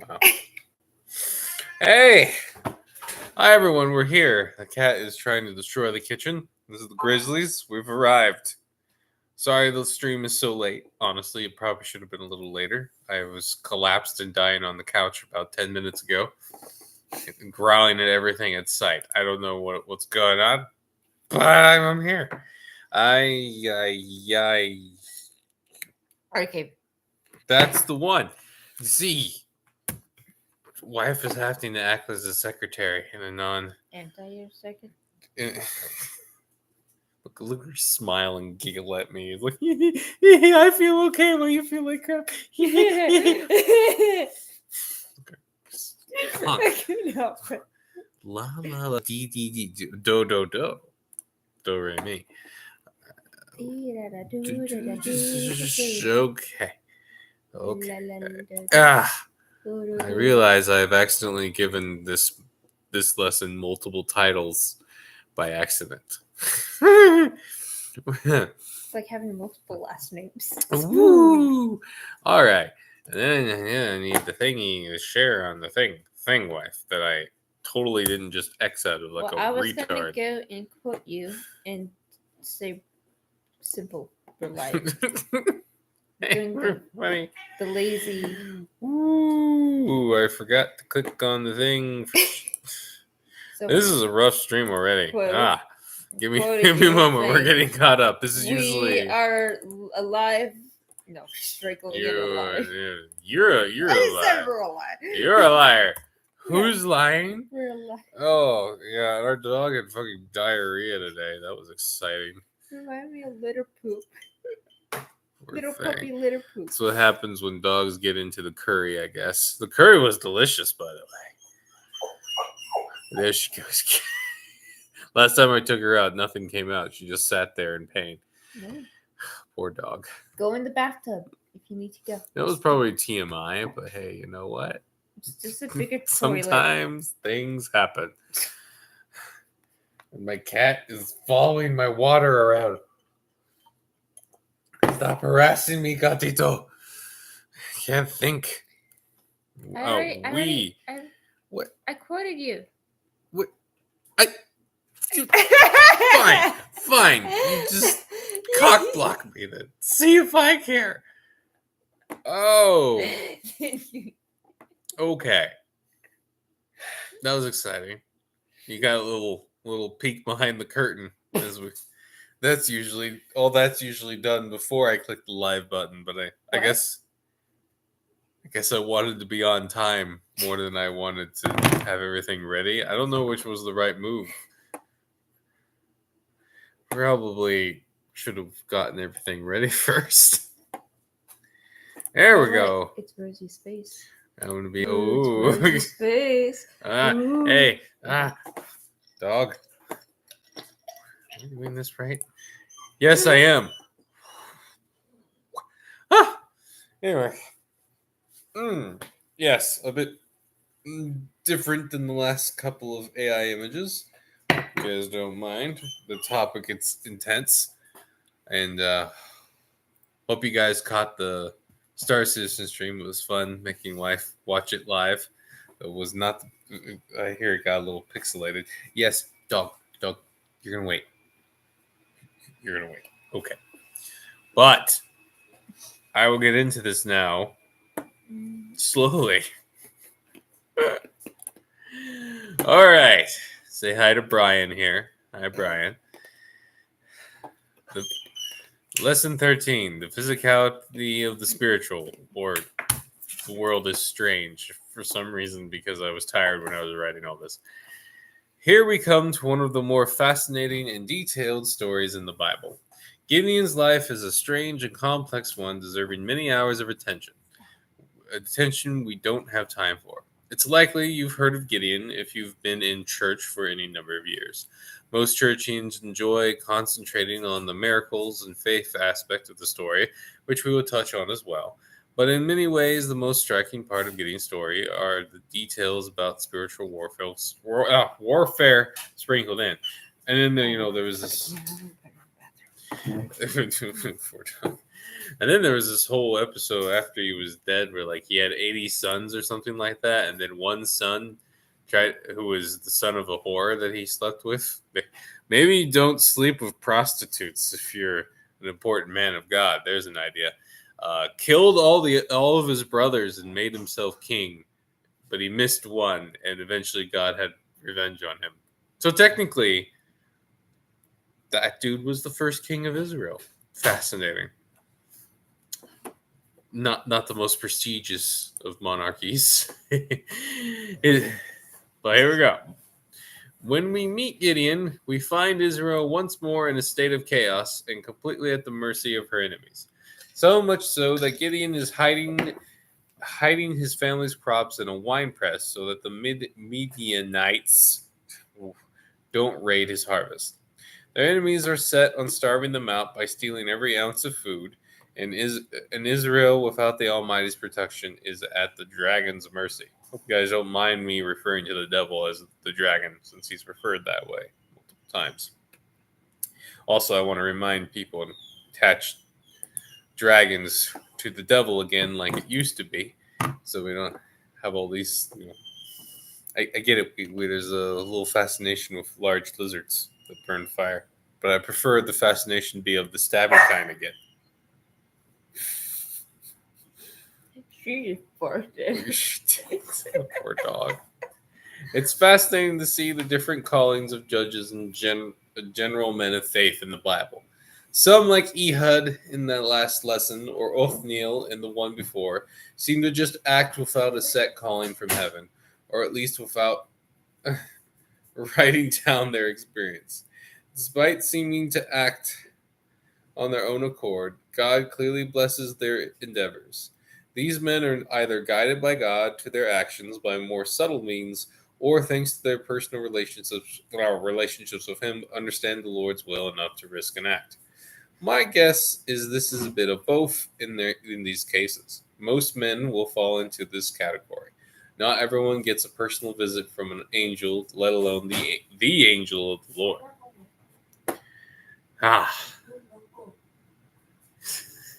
Wow. Hey! Hi, everyone. We're here. The cat is trying to destroy the kitchen. This is the Grizzlies. We've arrived. Sorry the stream is so late. Honestly, it probably should have been a little later. I was collapsed and dying on the couch about 10 minutes ago, growling at everything at sight. I don't know what's going on, but I'm here. Okay. That's the one. See, wife is having to act as a secretary in a non. Anti-second. Look at her smile and giggle at me. It's like, I feel okay while you feel like crap. La la la dee dee dee do do do do re mi. Okay. I realize I've accidentally given this lesson multiple titles by accident. It's like having multiple last names. Woo! All right. And then I need the thingy to share on the thing wife that I totally didn't just X out of like a retard. I was gonna go and quote you and say simple for life. Funny. The lazy. Ooh, I forgot to click on the thing. So this is a rough stream already. Give me a moment. We're getting caught up. This is usually we are alive. No, strictly alive. You're a liar. You're a liar. Who's lying? We're alive. Oh yeah, our dog had fucking diarrhea today. That was exciting. Remind me of litter poop. Poor little thing. puppy litter poop. That's what happens when dogs get into the curry, I guess. The curry was delicious, by the way. There she goes. Last time I took her out, nothing came out. She just sat there in pain. No. Poor dog. Go in the bathtub if you need to go. That was probably TMI, but hey, you know what? It's just a bigger toilet. Sometimes things happen. And my cat is following my water around. Stop harassing me, gatito. I can't think. What? I quoted you. What? Fine. You just cock block me then. See if I care. Oh. Okay. That was exciting. You got a little peek behind the curtain that's usually done before I click the live button, but I guess I wanted to be on time more than I wanted to have everything ready. I don't know which was the right move. Probably should have gotten everything ready first. There we go. It's Rosie's face. I'm gonna be Rosie's face. Hey, dog. Am I doing this right? Yes, I am. Anyway. Yes, a bit different than the last couple of AI images. You guys don't mind. The topic gets intense. And hope you guys caught the Star Citizen stream. It was fun making wife watch it live. It was not... I hear it got a little pixelated. Yes, dog, you're gonna wait. Okay. But I will get into this now. Slowly. All right. Say hi to Brian here. Hi, Brian. Lesson 13. The physicality of the spiritual, or the world is strange for some reason because I was tired when I was writing all this. Here we come to one of the more fascinating and detailed stories in the Bible. Gideon's life is a strange and complex one, deserving many hours of attention we don't have time for. It's likely you've heard of Gideon if you've been in church for any number of years. Most churchians enjoy concentrating on the miracles and faith aspect of the story, which we will touch on as well. But in many ways, the most striking part of Gideon's story are the details about spiritual warfare sprinkled in. And then, there was this... And then there was this whole episode after he was dead where like he had 80 sons or something like that, and then one son who was the son of a whore that he slept with. Maybe you don't sleep with prostitutes if you're an important man of God. There's an idea. Killed all of his brothers and made himself king, but he missed one, and eventually God had revenge on him. So technically, that dude was the first king of Israel. Fascinating. Not the most prestigious of monarchies. But here we go. When we meet Gideon, we find Israel once more in a state of chaos and completely at the mercy of her enemies. So much so that Gideon is hiding his family's crops in a wine press so that the Midianites don't raid his harvest. Their enemies are set on starving them out by stealing every ounce of food, and Israel, without the Almighty's protection, is at the dragon's mercy. Hope you guys don't mind me referring to the devil as the dragon, since he's referred that way multiple times. Also, I want to remind people and attach dragons to the devil again, like it used to be, so we don't have all these. I get it. There's a little fascination with large lizards that burn fire, but I prefer the fascination be of the stabby kind again. She just farted. Poor dog. It's fascinating to see the different callings of judges and general men of faith in the Bible. Some, like Ehud in the last lesson, or Othniel in the one before, seem to just act without a set calling from heaven, or at least without writing down their experience. Despite seeming to act on their own accord, God clearly blesses their endeavors. These men are either guided by God to their actions by more subtle means, or thanks to their personal relationships with Him, understand the Lord's will enough to risk an act. My guess is this is a bit of both in these cases. Most men will fall into this category. Not everyone gets a personal visit from an angel, let alone the angel of the Lord.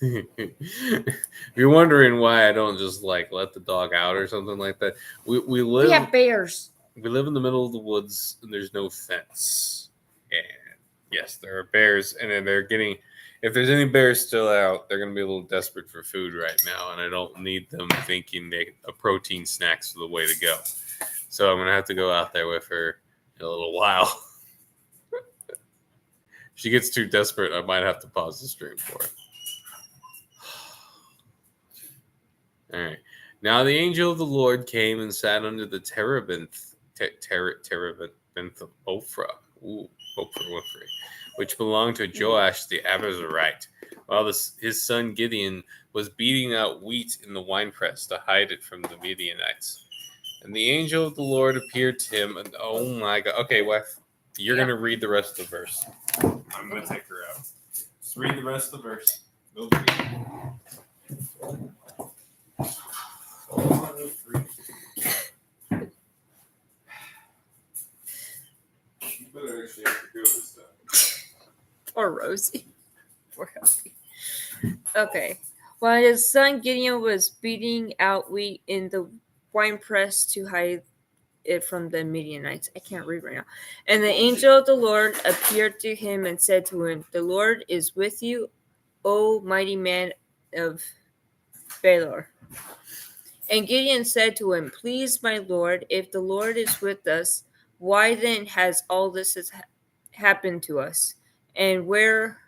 If you're wondering why I don't just like let the dog out or something like that, we live. We have bears. We live in the middle of the woods and there's no fence. And yes, there are bears, and then they're getting. If there's any bears still out, they're going to be a little desperate for food right now, and I don't need them thinking a protein snack's the way to go. So I'm going to have to go out there with her in a little while. If she gets too desperate, I might have to pause the stream for it. All right. Now the angel of the Lord came and sat under the terebinth of Ophrah. Oprah Winfrey, which belonged to Joash the Abiezrite, while his son Gideon was beating out wheat in the winepress to hide it from the Midianites. And the angel of the Lord appeared to him, and oh my God. Okay, wife, you're going to read the rest of the verse. I'm going to take her out. Just read the rest of the verse. Go read. You better actually have to go this time. Poor Rosie. Poor Rosie. Okay. While his son Gideon was beating out wheat in the winepress to hide it from the Midianites. I can't read right now. And the angel of the Lord appeared to him and said to him, "The Lord is with you, O mighty man of Valor." And Gideon said to him, "Please, my Lord, if the Lord is with us, why then has all this happened to us? And where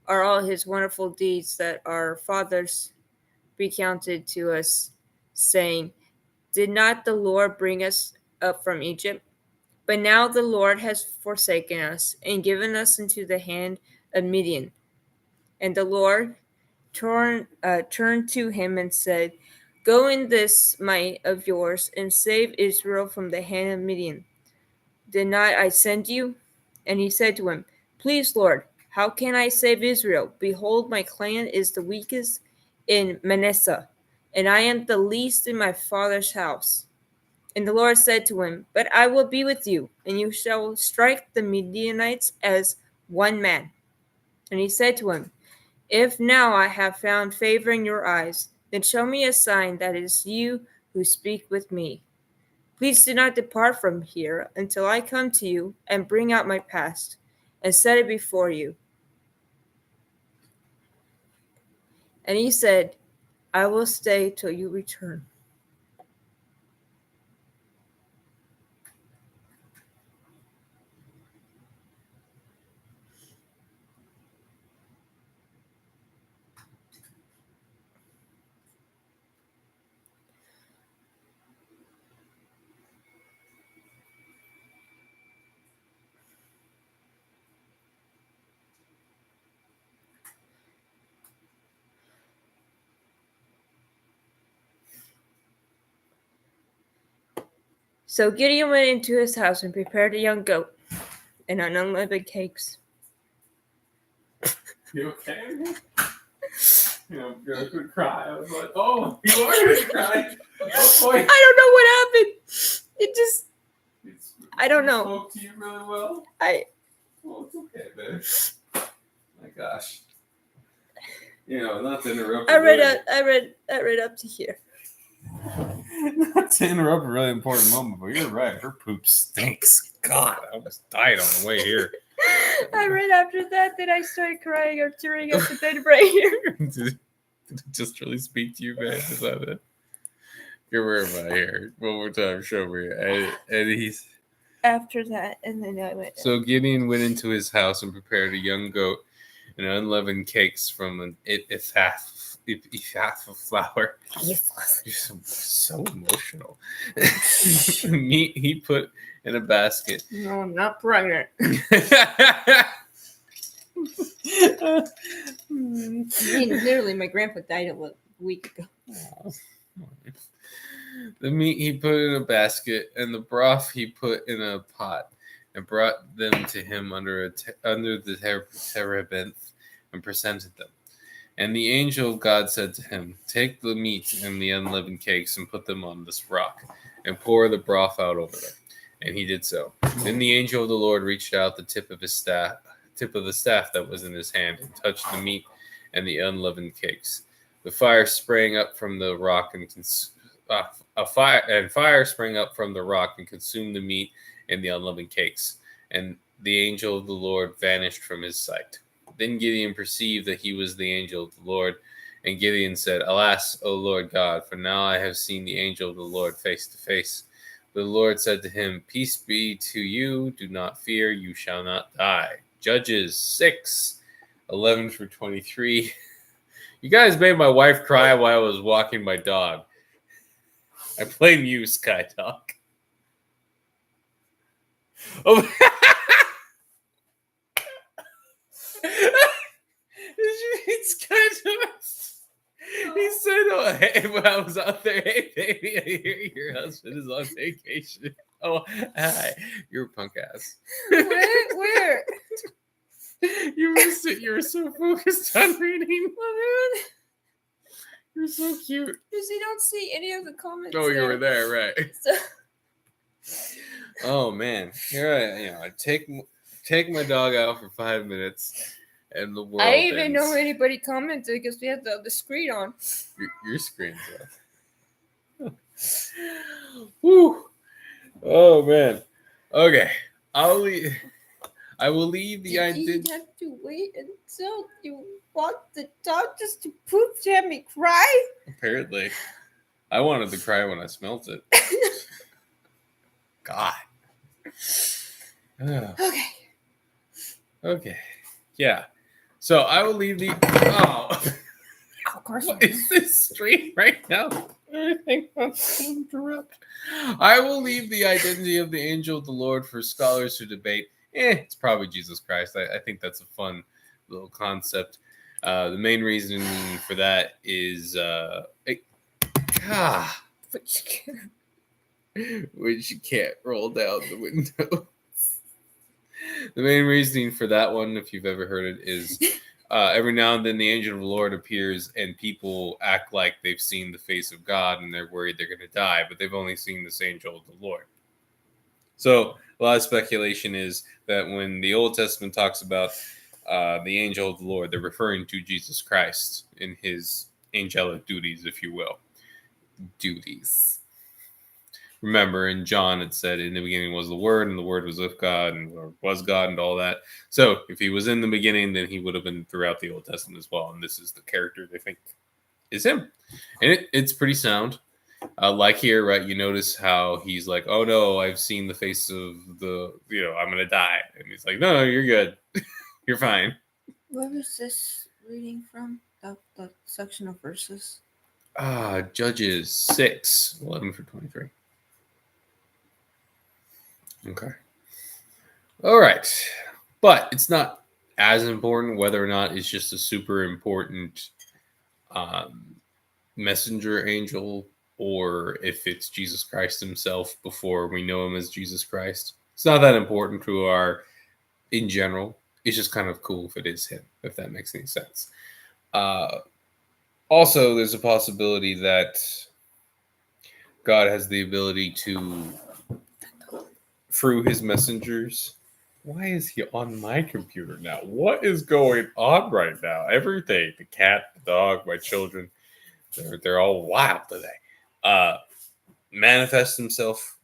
are all his wonderful deeds that our fathers recounted to us, saying, 'Did not the Lord bring us up from Egypt?' But now the Lord has forsaken us and given us into the hand of Midian." And the Lord turned to him and said, "Go in this might of yours and save Israel from the hand of Midian. Did not I send you?" And he said to him, "Please, Lord, how can I save Israel? Behold, my clan is the weakest in Manasseh, and I am the least in my father's house." And the Lord said to him, "But I will be with you, and you shall strike the Midianites as one man." And he said to him, If now I have found favor in your eyes, then show me a sign that it is you who speak with me. Please do not depart from here until I come to you and bring out my past and set it before you. And he said, I will stay till you return. So Gideon went into his house and prepared a young goat and unleavened cakes. You okay? I'm gonna cry. I was like, oh, you are gonna cry. Oh boy. I don't know what happened. It just, I don't know. Spoke to you really well. Well, it's okay, man. My gosh. Not to interrupt. I read up to here. Not to interrupt a really important moment, but you're right. Her poop stinks. God, I almost died on the way here. I read after that I started crying or tearing up the bed right here. Did it just really speak to you, man? Is that it? Where am I here? One more time, show me. And he's after that, and then I went. So Gideon went into his house and prepared a young goat and unleavened cakes from an ephah of flour. You're so emotional. Meat he put in a basket. No, I'm not pregnant. Literally, my grandpa died a week ago. The meat he put in a basket, and the broth he put in a pot, and brought them to him under the terebinth, and presented them. And the angel of God said to him, Take the meat and the unleavened cakes, and put them on this rock, and pour the broth out over them. And he did so. Then the angel of the Lord reached out the tip of the staff that was in his hand, and touched the meat and the unleavened cakes. The fire sprang up from the rock and fire sprang up from the rock and consumed the meat and the unleavened cakes. And the angel of the Lord vanished from his sight. Then Gideon perceived that he was the angel of the Lord. And Gideon said, Alas, O Lord God, for now I have seen the angel of the Lord face to face. The Lord said to him, Peace be to you. Do not fear. You shall not die. Judges 6:11-23. You guys made my wife cry while I was walking my dog. I blame you, Sky Talk. Oh. Sky Talk? He said, hey, when I was out there, hey, baby, I hear your husband is on vacation. Oh, hi. You're a punk ass. Where? You were so focused on reading. You're so cute. Because you don't see any of the comments. Oh, you were there, right. So. Oh, man. Here I take my dog out for 5 minutes. And the world I didn't even ends. know anybody commented because we had the screen on. Your screen's off. Woo! Oh man. Okay. I will leave the idea. You have to wait until you want the dog just to poop to have me cry. Apparently, I wanted to cry when I smelt it. God. Okay. Okay. Yeah. So I will leave the. Oh. Of course. What is this stream right now? Everything wants to interrupt. I will leave the identity of the angel of the Lord for scholars to debate. It's probably Jesus Christ. I think that's a fun little concept. The main reason for that is which you can't roll down the window. The main reasoning for that one, if you've ever heard it, is every now and then the angel of the Lord appears and people act like they've seen the face of God and they're worried they're going to die, but they've only seen this angel of the Lord. So a lot of speculation is that when the Old Testament talks about the angel of the Lord. They're referring to Jesus Christ in his angelic duties, if you will. Duties. Remember, in John, it said, in the beginning was the Word, and the Word was with God, and was God, and all that. So, if he was in the beginning, then he would have been throughout the Old Testament as well. And this is the character they think is him. And it's pretty sound. Like here, right, you notice how he's like, oh no, I've seen the face of I'm going to die. And he's like, no, you're good. You're fine. Where was this reading from? The section of verses? Judges 6, 11 for 23. Okay. All right. But it's not as important whether or not it's just a super important messenger angel or if it's Jesus Christ himself before we know him as Jesus Christ. It's not that important to in general. It's just kind of cool if it is him, if that makes any sense. Also, there's a possibility that God has the ability to, through his messengers. Why is he on my computer now? What is going on right now? Everything, the cat, the dog, my children, they're all wild today. Manifest himself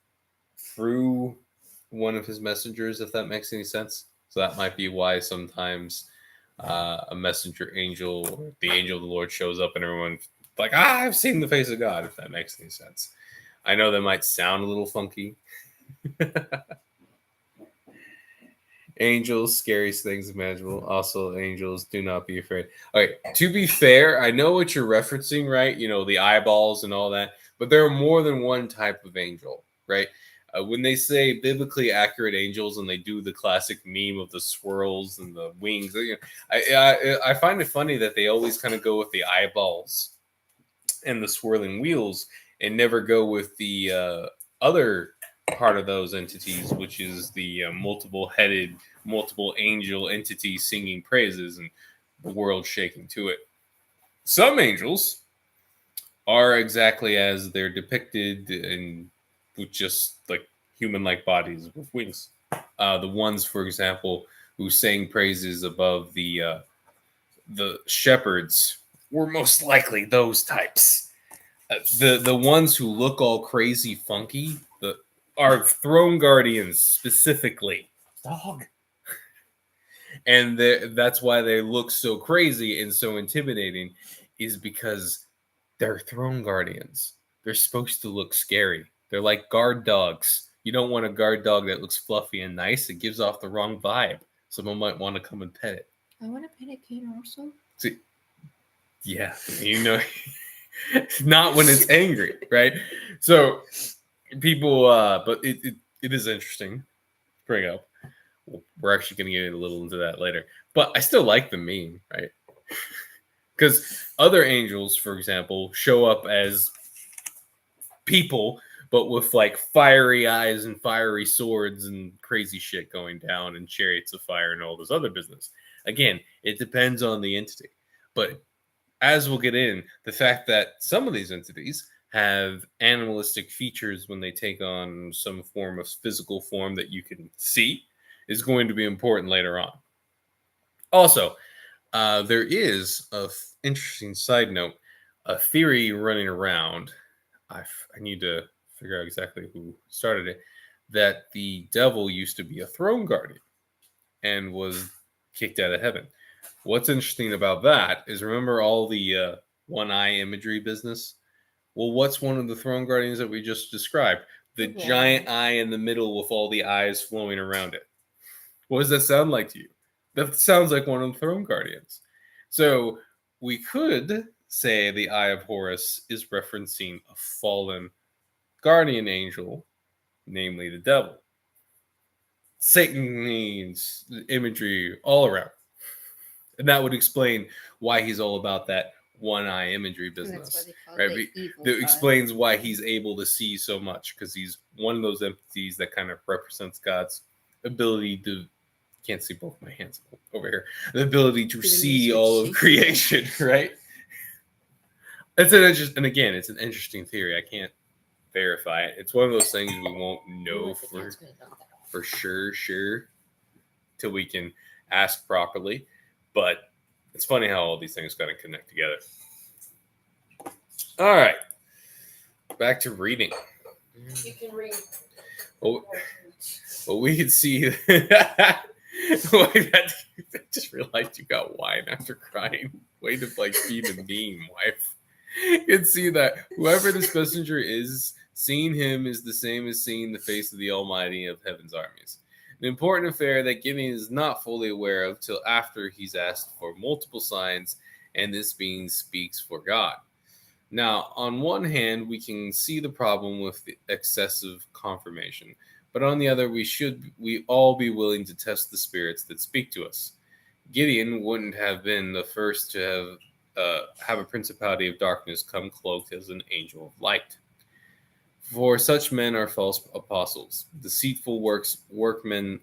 through one of his messengers, if that makes any sense. So that might be why sometimes a messenger angel or the angel of the Lord shows up and everyone's like, I've seen the face of God, if that makes any sense. I know that might sound a little funky. Angels, scariest things imaginable. Also, angels, do not be afraid. Okay, to be fair, I know what you're referencing, right? You know, the eyeballs and all that, but there are more than one type of angel, right? When they say biblically accurate angels and they do the classic meme of the swirls and the wings, I find it funny that they always kind of go with the eyeballs and the swirling wheels and never go with the other part of those entities, which is the multiple-headed, multiple angel entity singing praises and the world shaking to it. Some angels are exactly as they're depicted and with just like human-like bodies with wings. The ones, for example, who sang praises above the shepherds were most likely those types. The ones who look all crazy funky are throne guardians specifically. Dog. And that's why they look so crazy and so intimidating, is because they're throne guardians. They're supposed to look scary. They're like guard dogs. You don't want a guard dog that looks fluffy and nice. It gives off the wrong vibe. Someone might want to come and pet it. I want to pet a kitten also. See, yeah, you know, not when it's angry, right? So people, but it is interesting. Bring up. We're actually going to get a little into that later, but I still like the meme, right? Because other angels, for example, show up as people, but with like fiery eyes and fiery swords and crazy shit going down and chariots of fire and all this other business. Again, it depends on the entity, but as we'll get in, the fact that some of these entities have animalistic features when they take on some form of physical form that you can see is going to be important later on. Also, there is interesting side note, a theory running around. I need to figure out exactly who started it. That the devil used to be a throne guardian and was kicked out of heaven. What's interesting about that is, remember all the one eye imagery business? Well, what's one of the throne guardians that we just described? The giant eye in the middle with all the eyes flowing around it. What does that sound like to you? That sounds like one of the throne guardians. So we could say the Eye of Horus is referencing a fallen guardian angel, namely the devil. Satan means imagery all around. And that would explain why he's all about that one eye imagery business. Right? That explains why he's able to see so much, because he's one of those entities that kind of represents God's ability to, can't see both my hands over here, the ability to see all of creation, right? It's and again, it's an interesting theory. I can't verify it. It's one of those things we won't know for sure, till we can ask properly. But it's funny how all these things kind of connect together. All right, back to reading. You can read. Well, we can see. I just realized you got wine after crying. Way to be the meme, wife. You can see that whoever this messenger is, seeing him is the same as seeing the face of the Almighty of heaven's armies. An important affair that Gideon is not fully aware of till after he's asked for multiple signs, and this being speaks for God. Now, on one hand, we can see the problem with the excessive confirmation, but on the other, we all be willing to test the spirits that speak to us. Gideon wouldn't have been the first to have a principality of darkness come cloaked as an angel of light. For such men are false apostles, deceitful workmen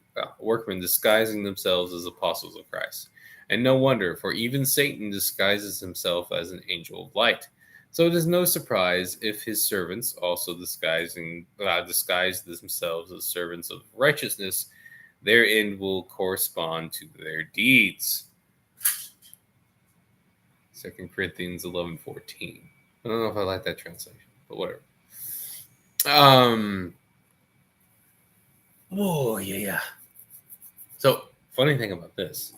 disguising themselves as apostles of Christ. And no wonder, for even Satan disguises himself as an angel of light. So it is no surprise if his servants, also disguise themselves as servants of righteousness, their end will correspond to their deeds. 2 Corinthians 11:14. I don't know if I like that translation, but whatever. Oh yeah. So funny thing about this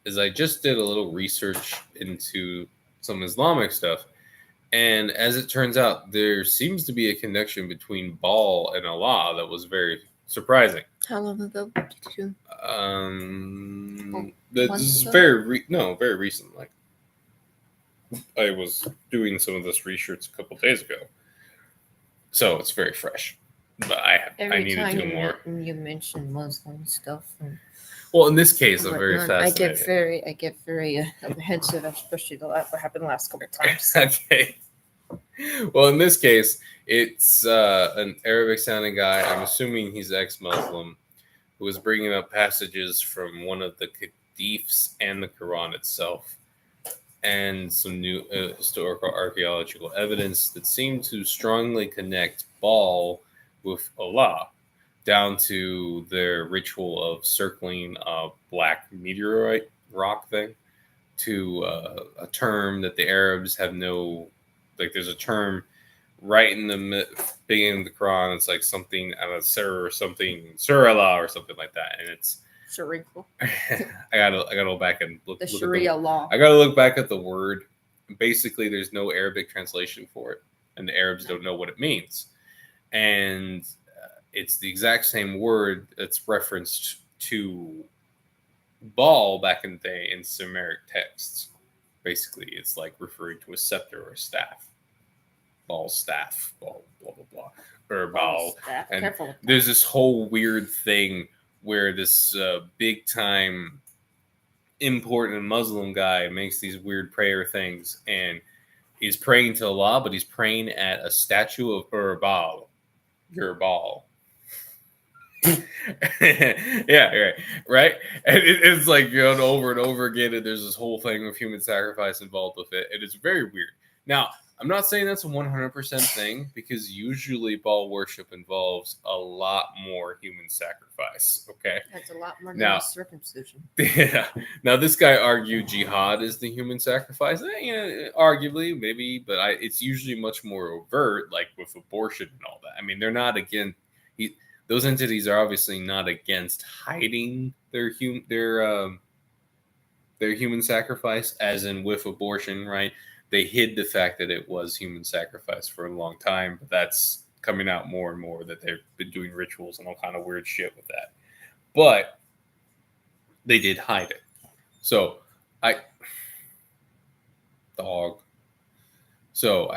is I just did a little research into some Islamic stuff, and as it turns out, there seems to be a connection between Baal and Allah that was very surprising. How long ago did you? This is very recent. Like I was doing some of this research a couple days ago, so it's very fresh. But I need to do more. You mention Muslim stuff. Well, in this case, I'm very fascinated. I get very apprehensive, especially what happened the last couple of times. Okay. Well, in this case, it's an Arabic-sounding guy. I'm assuming he's ex-Muslim, who was bringing up passages from one of the Hadiths and the Quran itself, and some new historical archaeological evidence that seemed to strongly connect Baal with Allah, down to their ritual of circling a black meteorite rock thing, to a term that the Arabs have no, like there's a term right in the beginning of the Quran. It's like something, Surah or something, Surah or something like that, and it's Sharia. I gotta go back and look. The Sharia law. I gotta look back at the word. Basically, there's no Arabic translation for it, and the Arabs don't know what it means. And it's the exact same word that's referenced to Baal back in the day in Sumeric texts. Basically, it's like referring to a scepter or a staff. Baal's staff, Baal, blah blah blah, or Baal. And there's this whole weird thing where this big time important Muslim guy makes these weird prayer things, and he's praying to Allah, but he's praying at a statue of Baal. Your Baal. Yeah, right. And it's like going over and over again, and there's this whole thing of human sacrifice involved with it, and it's very weird. Now, I'm not saying that's a 100% thing, because usually Baal worship involves a lot more human sacrifice. Okay, that's a lot more than circumcision. Yeah. Now, this guy argued jihad is the human sacrifice. Arguably, maybe, but it's usually much more overt, like with abortion and all that. I mean, they're not against. Those entities are obviously not against hiding their human sacrifice, as in with abortion, right? They hid the fact that it was human sacrifice for a long time, but that's coming out more and more that they've been doing rituals and all kind of weird shit with that. But they did hide it. So I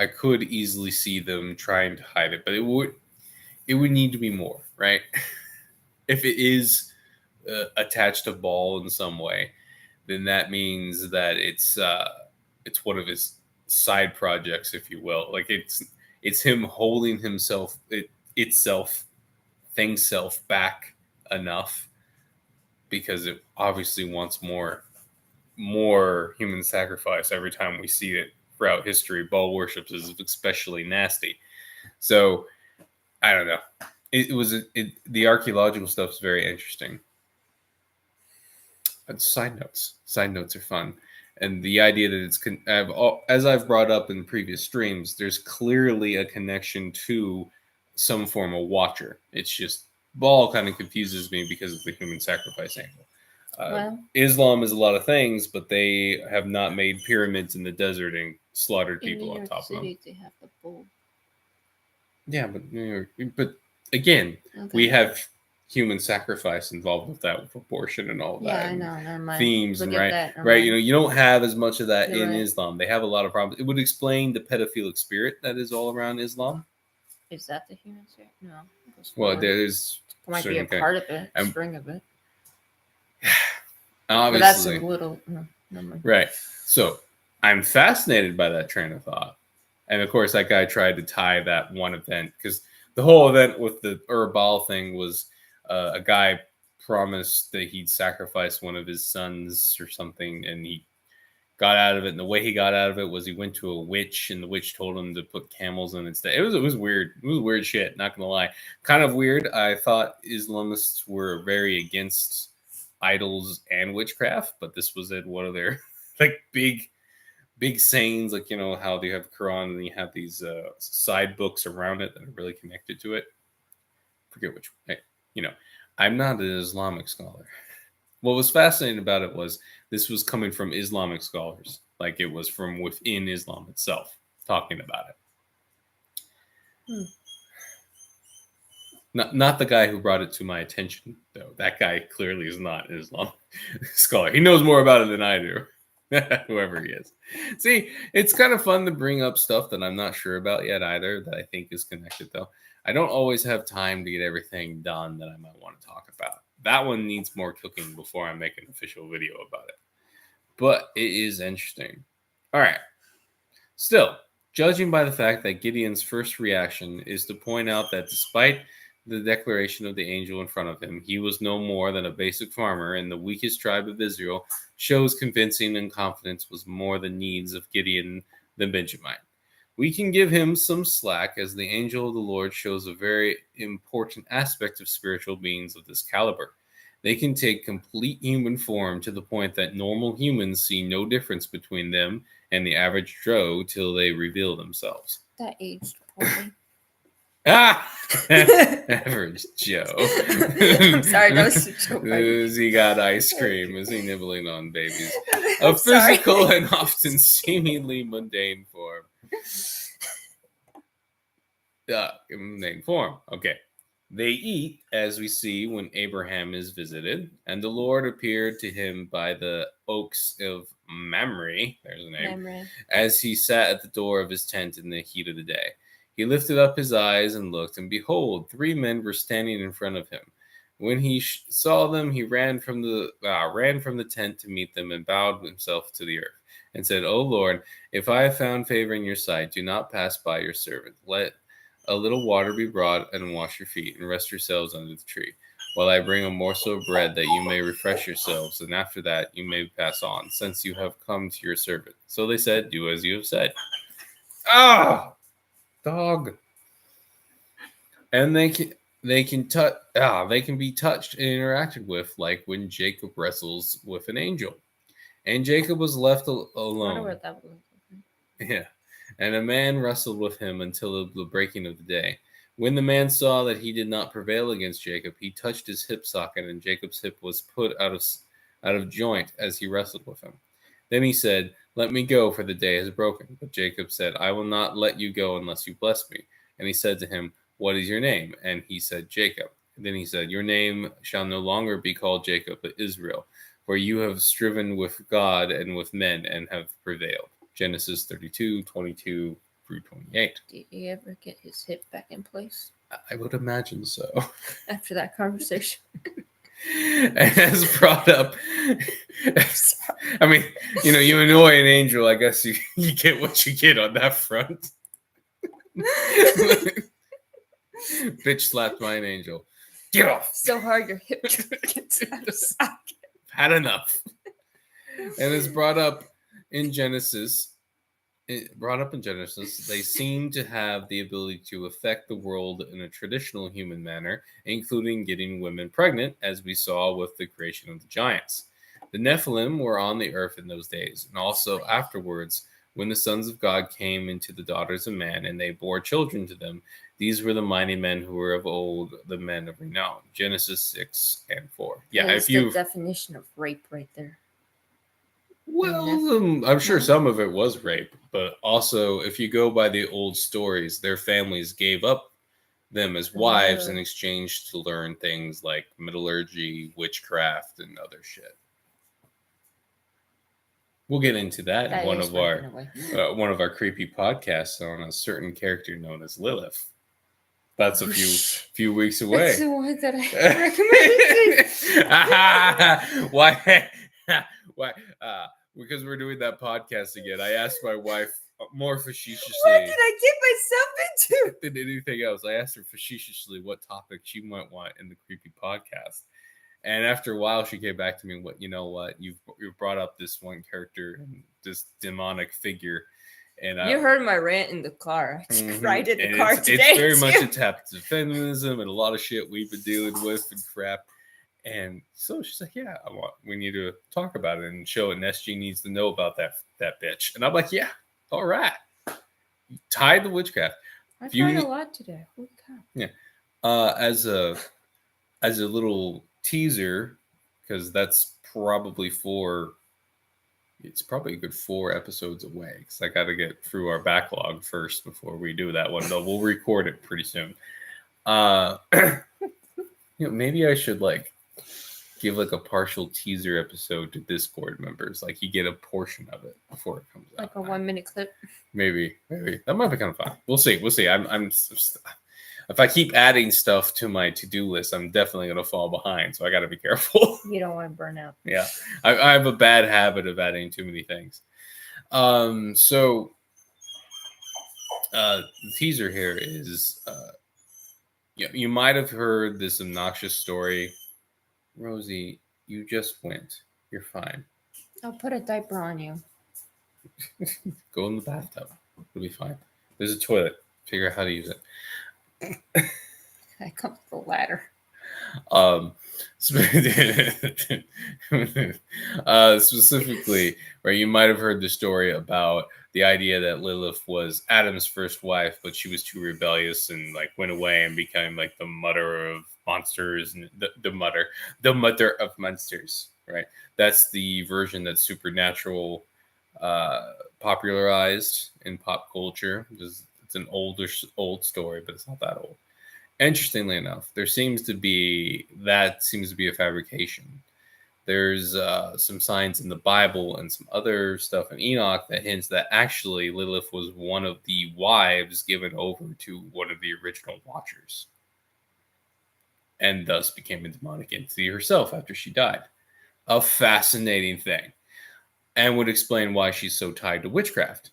could easily see them trying to hide it, but it would need to be more, right? If it is attached to Baal in some way, then that means that it's one of his side projects, if you will. Like it's him holding himself thingself back enough, because it obviously wants more human sacrifice every time we see it throughout history. Baal worship is especially nasty. So I don't know. The archaeological stuff is very interesting. Side notes. Side notes are fun. And the idea that as I've brought up in previous streams, there's clearly a connection to some form of watcher. It's just Baal kind of confuses me because of the human sacrifice angle. Well, Islam is a lot of things, but they have not made pyramids in the desert and slaughtered in people New on York top of them. City, they have the bull. Yeah, but again, we Okay. have human sacrifice involved with that, with abortion and all Yeah, that. I and know. Never mind. Themes Look and at right, that. Never right. mind. You know, you don't have as much of that You're in right. Islam. They have a lot of problems. It would explain the pedophilic spirit that is all around Islam. Is that the human spirit? No. it goes Well, forward. there's It might be a certain kind- part of it, I'm- string of it. But that's a obviously little. No, never mind. right. So I'm fascinated by that train of thought, and of course, that guy tried to tie that one event because the whole event with the Herbal thing was a guy promised that he'd sacrifice one of his sons or something, and he got out of it. And the way he got out of it was he went to a witch, and the witch told him to put camels in instead. It was weird. It was weird shit. Not gonna lie, kind of weird. I thought Islamists were very against idols and witchcraft, but this was at one of their like big sayings, like how they have the Quran and you have these side books around it that are really connected to it. Forget which. I'm not an Islamic scholar. What was fascinating about it was this was coming from Islamic scholars, like it was from within Islam itself talking about it. Not the guy who brought it to my attention, though. That guy clearly is not an Islamic scholar. He knows more about it than I do. Whoever he is. See, it's kind of fun to bring up stuff that I'm not sure about yet either, that I think is connected, though. I don't always have time to get everything done that I might want to talk about. That one needs more cooking before I make an official video about it. But it is interesting. All right. Still, judging by the fact that Gideon's first reaction is to point out that despite the declaration of the angel in front of him, he was no more than a basic farmer in the weakest tribe of Israel, shows convincing and confidence was more the needs of Gideon than Benjamin. We can give him some slack, as the angel of the Lord shows a very important aspect of spiritual beings of this caliber. They can take complete human form to the point that normal humans see no difference between them and the average Joe till they reveal themselves. That aged poorly. Ah! Average Joe. I'm sorry, that was a joke. As he got ice cream, is he nibbling on babies? A I'm sorry. physical and often seemingly mundane form. Mundane form. Okay. They eat, as we see when Abraham is visited, and the Lord appeared to him by the oaks of Mamre, there's a name, as he sat at the door of his tent in the heat of the day. He lifted up his eyes and looked, and behold, 3 men were standing in front of him. When he saw them, he ran from the tent to meet them and bowed himself to the earth and said, "O Lord, if I have found favor in your sight, do not pass by your servant. Let a little water be brought and wash your feet and rest yourselves under the tree, while I bring a morsel of bread that you may refresh yourselves, and after that you may pass on, since you have come to your servant." So they said, "Do as you have said." Ah! Dog. And they can be touched and interacted with, like when Jacob wrestles with an angel. And Jacob was left alone. Yeah. And a man wrestled with him until the breaking of the day. When the man saw that he did not prevail against Jacob, he touched his hip socket, and Jacob's hip was put out of joint as he wrestled with him. Then he said, "Let me go, for the day is broken." But Jacob said, "I will not let you go unless you bless me." And he said to him, "What is your name?" And he said, "Jacob." And then he said, "Your name shall no longer be called Jacob, but Israel, for you have striven with God and with men and have prevailed." Genesis 32:22 through 28. Did he ever get his hip back in place? I would imagine so. After that conversation. As brought up, I mean, you annoy an angel, I guess you get what you get on that front. Bitch slapped by an angel. Get off. So hard your hip gets out of socket. Had enough. And it's brought up in Genesis. They seem to have the ability to affect the world in a traditional human manner, including getting women pregnant, as we saw with the creation of the giants. The Nephilim were on the earth in those days, and also afterwards, when the sons of God came into the daughters of man, and they bore children to them. These were the mighty men who were of old, the men of renown. Genesis 6 and 4. Yeah, That is if you the definition of rape right there. well, I'm sure some of it was rape, but also if you go by the old stories, their families gave up them as wives in exchange to learn things like metallurgy, witchcraft, and other shit. We'll get into that in one of our creepy podcasts on a certain character known as Lilith. That's a few weeks away. That's the one that I recommended. Why? Why? Because we're doing that podcast again. I asked my wife more facetiously. What did I get myself into? Than anything else. I asked her facetiously what topic she might want in the creepy podcast. And after a while, she came back to me. You've brought up this one character and this demonic figure. And you heard my rant in the car. I cried in the car today. It's very much attached to feminism and a lot of shit we've been dealing with and crap. And so she's like, "Yeah, we need to talk about it and show it. And SG needs to know about that bitch." And I'm like, "Yeah, all right." Tied to witchcraft. I cried a lot today. Holy cow. Yeah. As a little teaser, because that's probably it's probably a good 4 episodes away, because I got to get through our backlog first before we do that one, though we'll record it pretty soon. Maybe I should give a partial teaser episode to Discord members, you get a portion of it before it comes out, a 1-minute clip. Maybe that might be kind of fun. We'll see. I'm if I keep adding stuff to my to-do list, I'm definitely going to fall behind. So I got to be careful. You don't want to burn out. Yeah. I have a bad habit of adding too many things. The teaser here is, you might have heard this obnoxious story. Rosie, you just went. You're fine. I'll put a diaper on you. Go in the bathtub. It'll be fine. There's a toilet. Figure out how to use it. I come up the ladder. Specifically, right? You might have heard the story about the idea that Lilith was Adam's first wife, but she was too rebellious and went away and became the mother of monsters and the mother of monsters. Right? That's the version that Supernatural popularized in pop culture. It's an old story, but it's not that old. Interestingly enough, seems to be a fabrication. There's some signs in the Bible and some other stuff in Enoch that hints that actually Lilith was one of the wives given over to one of the original Watchers, and thus became a demonic entity herself after she died. A fascinating thing, and would explain why she's so tied to witchcraft.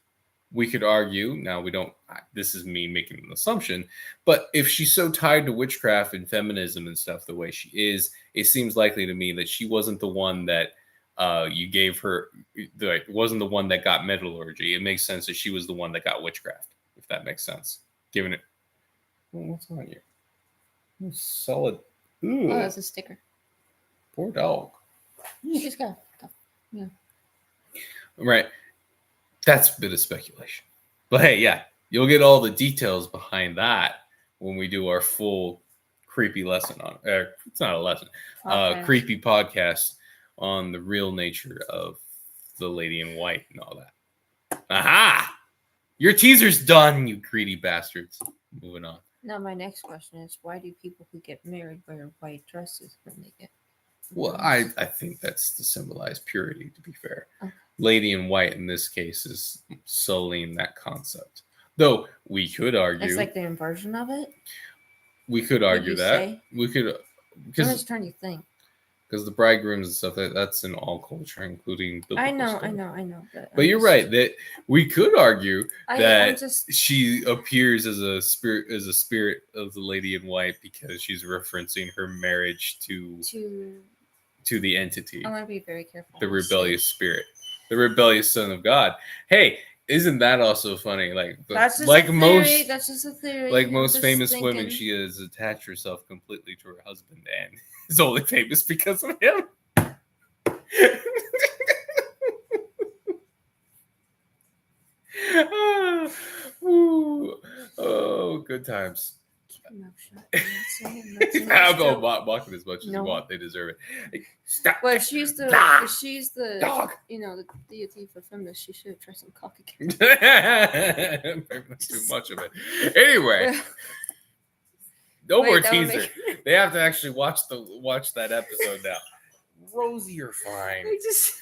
We could argue, now we don't, this is me making an assumption, but if she's so tied to witchcraft and feminism and stuff the way she is, it seems likely to me that she wasn't the one that you gave her, wasn't the one that got metallurgy. It makes sense that she was the one that got witchcraft, if that makes sense. Given it. What's on you? Solid. Ooh. Oh, that's a sticker. Poor dog. She's got yeah. Right. That's a bit of speculation. But hey, yeah, you'll get all the details behind that when we do our full creepy lesson on it. It's not a lesson. Creepy podcast on the real nature of the Lady in White and all that. Aha! Your teaser's done, you greedy bastards. Moving on. Now my next question is, why do people who get married wear white dresses when they get Well, I think that's to symbolize purity, to be fair. Okay. Lady in White in this case is sullying that concept. Though we could argue it's like the inversion of it. We could argue that. We could, because I was trying to think. Because the bridegrooms and stuff, that's in all culture, including biblical I know. But you're right that we could argue that she appears as a spirit of the Lady in White because she's referencing her marriage to the entity. I want to be very careful. The rebellious spirit, the rebellious son of God. Hey, isn't that also funny? That's just a theory. Like most famous women, she has attached herself completely to her husband and is only famous because of him. Ooh. Oh, good times. Keep your mouth shut. I'm not saying. I'm not saying. I'll Just go go. mock it as much as you No. want. They deserve it. Stop. But she's the Ah, the dog. the deity for feminists. She should have tried some cock again. Maybe not too much of it. Anyway, no more Wait, that would teaser. make- They have to actually watch that episode now. Rosie, you're fine. I just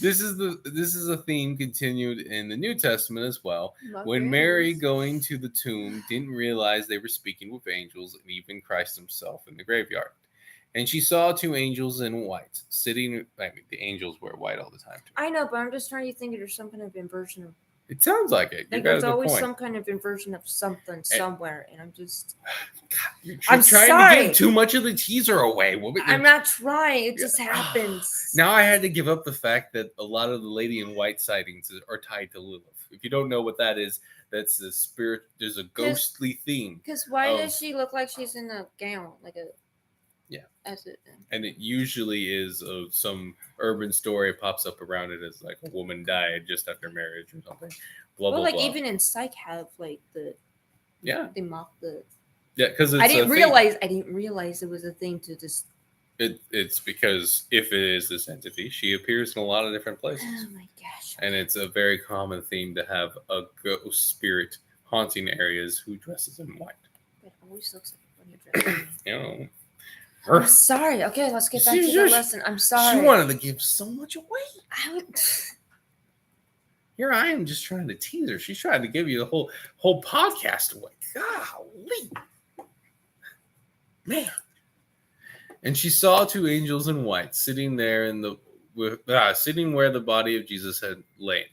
This is a theme continued in the New Testament as well. my When Mary goodness. going to the tomb didn't realize they were speaking with angels and even Christ himself in the graveyard. And she saw two angels in white sitting. I mean, the angels wear white all the time. Too. I know, but I'm just trying to think if there's some kind of inversion of It sounds like it. You like got a there's good always point. some kind of inversion of something somewhere, and I'm just You're I'm trying sorry. to give too much of the teaser away. I'm not trying. It just Yeah. happens. Now I had to give up the fact that a lot of the Lady in White sightings are tied to Lilith. If you don't know what that is, that's the spirit. There's a ghostly theme, Because why Oh. does she look like she's in a gown, like a as it? and it usually is some urban story pops up around it as like a woman died just after marriage or something. Blah Well, blah like blah. even in Psych have like yeah, they mock the. because I didn't realize it was a thing to just. It's because if it is this entity, she appears in a lot of different places. Oh my gosh! And it's a very common theme to have a ghost spirit haunting areas who dresses in white. It always looks like when you're dressing. You know, I'm sorry. Okay, let's get back to the lesson. I'm sorry. She wanted to give so much away. I would. Here I am just trying to tease her. She's trying to give you the whole podcast away. Golly. Man. And she saw two angels in white sitting there sitting where the body of Jesus had lain,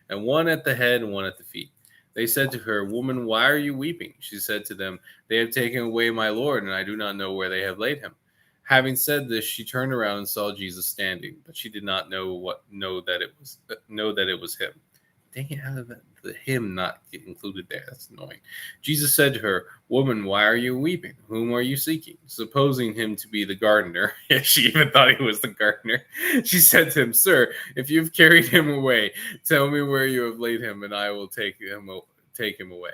and one at the head and one at the feet. They said to her, "Woman, why are you weeping?" She said to them, "They have taken away my Lord, and I do not know where they have laid him." Having said this, she turned around and saw Jesus standing, but she did not know that it was him. Dang it, how did the him not get included there? That's annoying. Jesus said to her, "Woman, why are you weeping? Whom are you seeking?" Supposing him to be the gardener, she even thought he was the gardener. She said to him, "Sir, if you've carried him away, tell me where you have laid him, and I will take him away."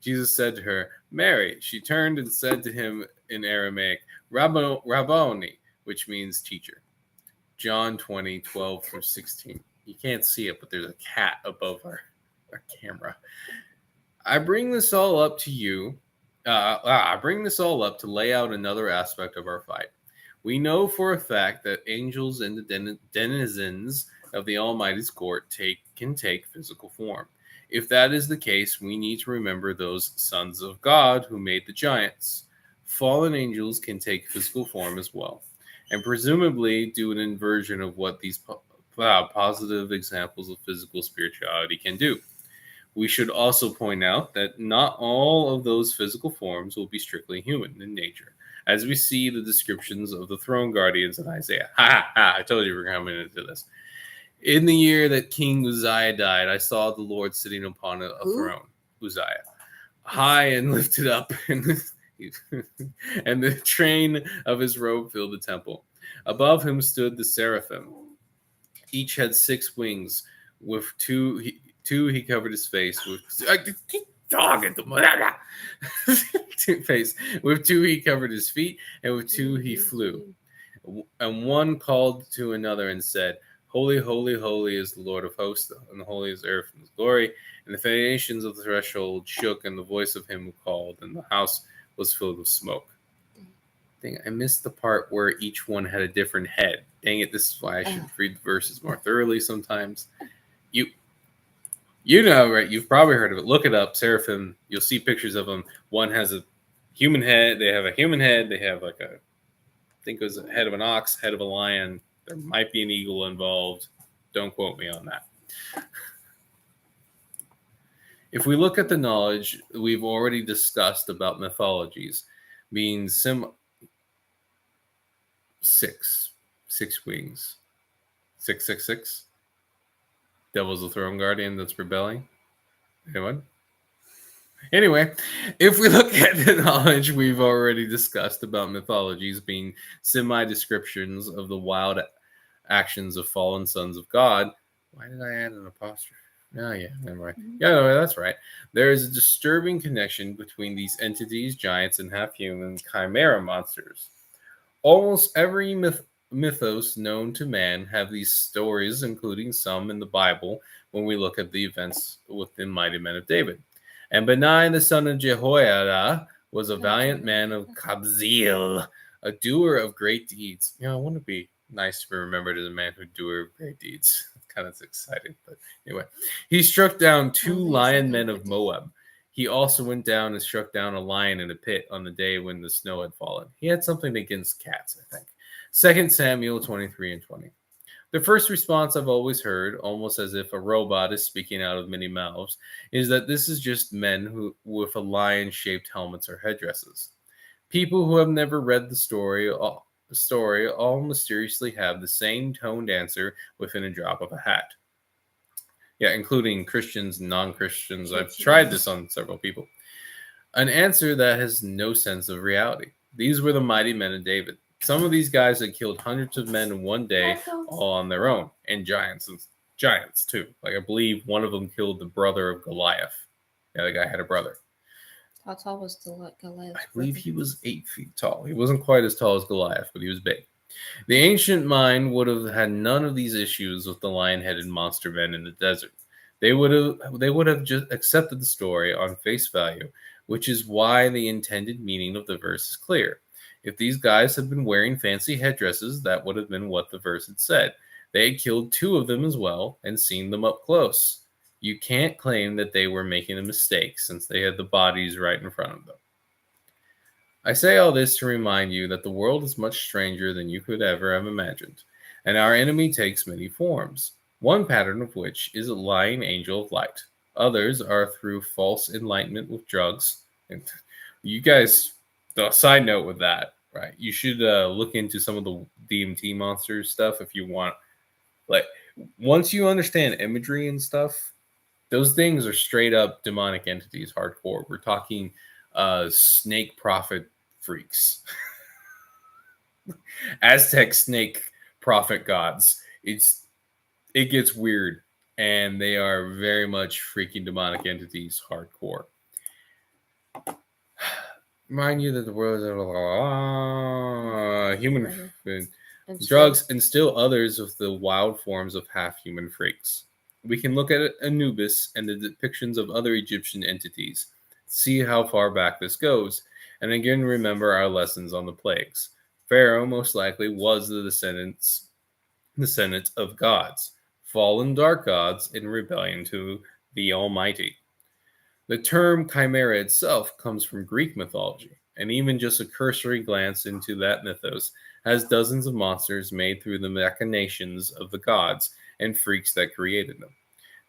Jesus said to her, "Mary." She turned and said to him in Aramaic, "Rabboni," which means teacher. John 20:12-16. You can't see it, but there's a cat above our camera. I bring this all up to you. I bring this all up to lay out another aspect of our fight. We know for a fact that angels and the denizens of the Almighty's court can take physical form. If that is the case, we need to remember those sons of God who made the giants. Fallen angels can take physical form as well, and presumably do an inversion of what these positive examples of physical spirituality can do. We should also point out that not all of those physical forms will be strictly human in nature, as we see the descriptions of the throne guardians in Isaiah. I told you we were coming into this. In the year that King Uzziah died, I saw the Lord sitting upon a throne. Uzziah, high and lifted up, and the train of his robe filled the temple. Above him stood the seraphim. Each had 6 wings. With two he covered his face. With With 2 he covered his feet, and with 2 he flew. And one called to another and said, "Holy, holy, holy is the Lord of hosts, and the holy is earth and his glory." And the foundations of the threshold shook, and the voice of him who called, and the house was filled with smoke. Dang, I missed the part where each one had a different head. Dang it, this is why I should read the verses more thoroughly sometimes. You know, right? You've probably heard of it. Look it up, seraphim. You'll see pictures of them. One has a human head. They have a human head. They have like I think it was a head of an ox, head of a lion. There might be an eagle involved. Don't quote me on that. If we look at the knowledge we've already discussed about mythologies being 6 wings, 666. Devil's the throne guardian that's rebelling. Anyone? Anyway, if we look at the knowledge we've already discussed about mythologies being semi descriptions of the wild actions of fallen sons of God, why did I add an apostrophe? Oh, yeah, never mind. Yeah, no, that's right. There is a disturbing connection between these entities, giants, and half human chimera monsters. Almost every mythos known to man have these stories, including some in the Bible when we look at the events with the mighty men of David. And Benai, the son of Jehoiada, was a valiant man of Kabzeel, a doer of great deeds. You know, I want to be nice to be remembered as a man who doer of great deeds. Kind of exciting, but anyway. He struck down two lion men of Moab. He also went down and struck down a lion in a pit on the day when the snow had fallen. He had something against cats, I think. 2 Samuel 23 and 20. The first response I've always heard, almost as if a robot is speaking out of many mouths, is that this is just men who with a lion-shaped helmets or headdresses. People who have never read the story all mysteriously have the same toned answer within a drop of a hat. Yeah, including Christians and non-Christians. I've tried this on several people. An answer that has no sense of reality. These were the mighty men of David. Some of these guys had killed hundreds of men in one day, all on their own, and giants too. Like I believe one of them killed the brother of Goliath. Yeah, the guy had a brother. How tall was Goliath? I believe he was 8 feet tall. He wasn't quite as tall as Goliath, but he was big. The ancient mind would have had none of these issues with the lion-headed monster men in the desert. They would have just accepted the story on face value, which is why the intended meaning of the verse is clear. If these guys had been wearing fancy headdresses, that would have been what the verse had said. They had killed two of them as well and seen them up close. You can't claim that they were making a mistake since they had the bodies right in front of them. I say all this to remind you that the world is much stranger than you could ever have imagined, and our enemy takes many forms, one pattern of which is a lying angel of light. Others are through false enlightenment with drugs. And you guys, the side note with that, right? You should look into some of the DMT monsters stuff if you want. Like, once you understand imagery and stuff, those things are straight up demonic entities, hardcore. We're talking snake prophet freaks. Aztec snake prophet gods. It gets weird, and they are very much freaking demonic entities, hardcore. Remind you that the world is human drugs and still others of the wild forms of half-human freaks. We can look at Anubis and the depictions of other Egyptian entities, see how far back this goes, and again remember our lessons on the plagues. Pharaoh most likely was the descendant of gods, fallen dark gods in rebellion to the Almighty. The term chimera itself comes from Greek mythology, and even just a cursory glance into that mythos has dozens of monsters made through the machinations of the gods and freaks that created them.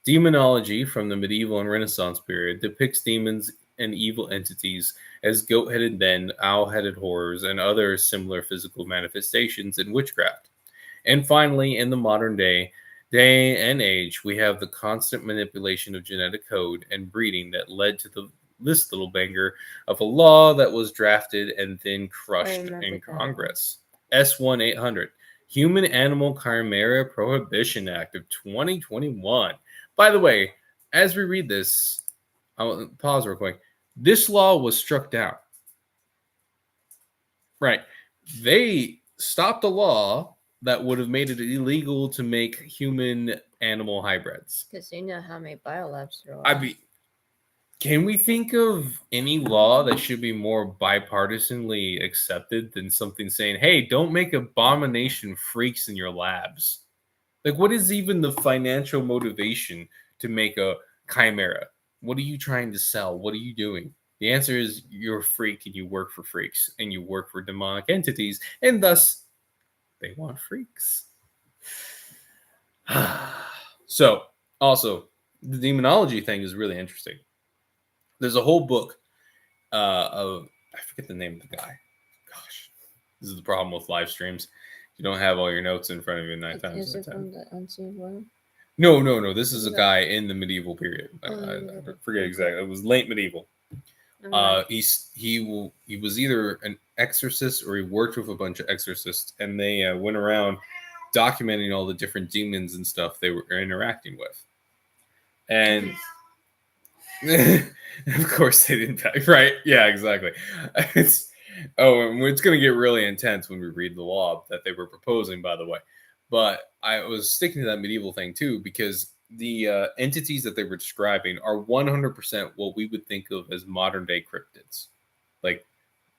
Demonology from the medieval and Renaissance period depicts demons and evil entities as goat-headed men, owl-headed horrors, and other similar physical manifestations in witchcraft. And finally, in the modern day and age, we have the constant manipulation of genetic code and breeding that led to this little banger of a law that was drafted and then crushed in Congress. S1 800, Human Animal Chimera Prohibition Act of 2021. By the way, as we read this, I'll pause real quick. This law was struck down. Right. They stopped a law that would have made it illegal to make human-animal hybrids. Because they know how many biolabs there are. I mean, can we think of any law that should be more bipartisanly accepted than something saying, hey, don't make abomination freaks in your labs? Like, what is even the financial motivation to make a chimera? What are you trying to sell? What are you doing? The answer is you're a freak and you work for freaks and you work for demonic entities, and thus they want freaks. So, also, the demonology thing is really interesting. There's a whole book of, I forget the name of the guy. Gosh, this is the problem with live streams. You don't have all your notes in front of you 9 times. Is it from the Unseen World? No. This is a guy in the medieval period. I forget exactly. It was late medieval. He was either an exorcist or he worked with a bunch of exorcists, and they went around documenting all the different demons and stuff they were interacting with. And of course they didn't die, right? Yeah, exactly. It's and it's going to get really intense when we read the law that they were proposing, by the way. But I was sticking to that medieval thing too, because the entities that they were describing are 100% what we would think of as modern day cryptids, like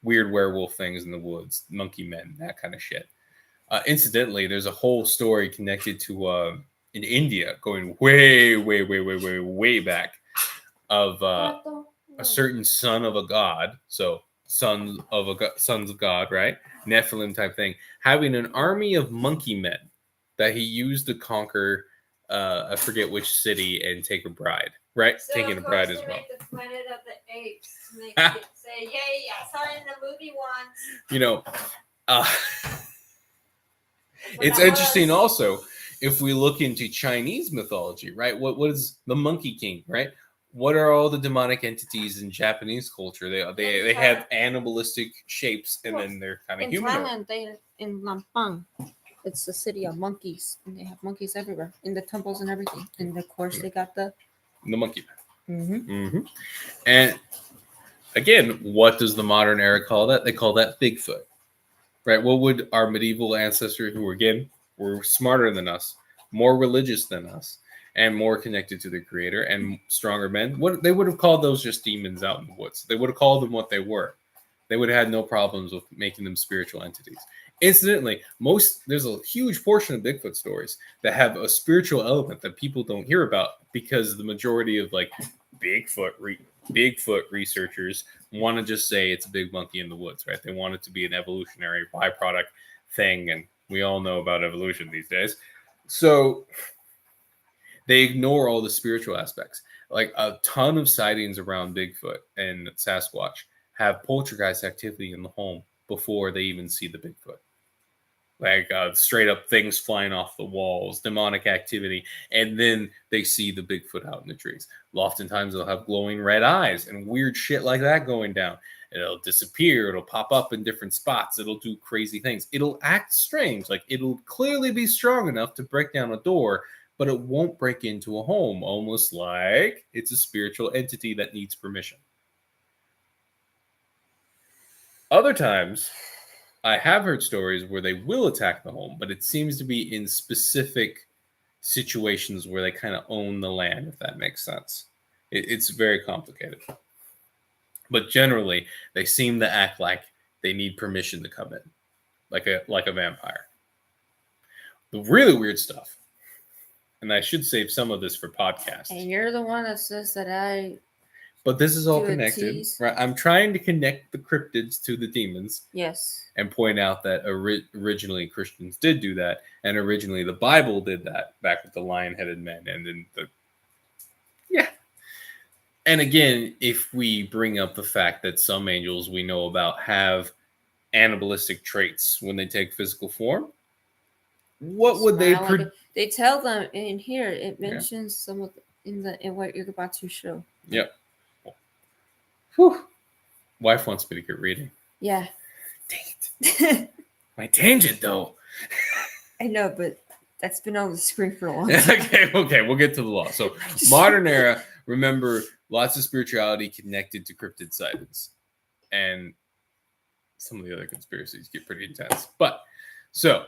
weird werewolf things in the woods, monkey men, that kind of shit. Incidentally, there's a whole story connected to in India, going way back, of a certain son of a god. So sons of God, right? Nephilim type thing, having an army of monkey men that he used to conquer. I forget which city and take a bride, right? So Taking a bride as well. Make the Planet of the Apes. Make it say, "Yay! I saw it in the movie once." You know, it's interesting also if we look into Chinese mythology, right? What is the Monkey King, right? What are all the demonic entities in Japanese culture? They have animalistic shapes, and then they're kind of human. In Thailand, they in Lampang. It's the city of monkeys, and they have monkeys everywhere in the temples and everything. And of course, they got the monkey man. And again, what does the modern era call that? They call that Bigfoot, right? What would our medieval ancestors, who again were smarter than us, more religious than us, and more connected to the Creator and stronger men, what they would have called those just demons out in the woods? They would have called them what they were. They would have had no problems with making them spiritual entities. Incidentally, there's a huge portion of Bigfoot stories that have a spiritual element that people don't hear about, because the majority of like Bigfoot researchers want to just say it's a big monkey in the woods, right? They want it to be an evolutionary byproduct thing, and we all know about evolution these days. So they ignore all the spiritual aspects. Like a ton of sightings around Bigfoot and Sasquatch have poltergeist activity in the home before they even see the Bigfoot. Like straight up things flying off the walls, demonic activity, and then they see the Bigfoot out in the trees. Oftentimes they'll have glowing red eyes and weird shit like that going down. It'll disappear. It'll pop up in different spots. It'll do crazy things. It'll act strange. Like it'll clearly be strong enough to break down a door, but it won't break into a home, almost like it's a spiritual entity that needs permission. Other times, I have heard stories where they will attack the home, but it seems to be in specific situations where they kind of own the land, if that makes sense. It's very complicated. But generally, they seem to act like they need permission to come in, like a vampire. The really weird stuff, and I should save some of this for podcast. And you're the one that says that But this is all connected, right? I'm trying to connect the cryptids to the demons. Yes. And point out that originally Christians did do that, and originally the Bible did that back with the lion-headed men, and then And again, if we bring up the fact that some angels we know about have animalistic traits when they take physical form, what would they? They tell them in here. It mentions some of in what you're about to show. Yep. Whew. Wife wants me to get reading. Yeah. Dang it. My tangent, though. I know, but that's been on the screen for a long time. Okay, we'll get to the law. So, modern era, remember, lots of spirituality connected to cryptid sightings. And some of the other conspiracies get pretty intense. But, so,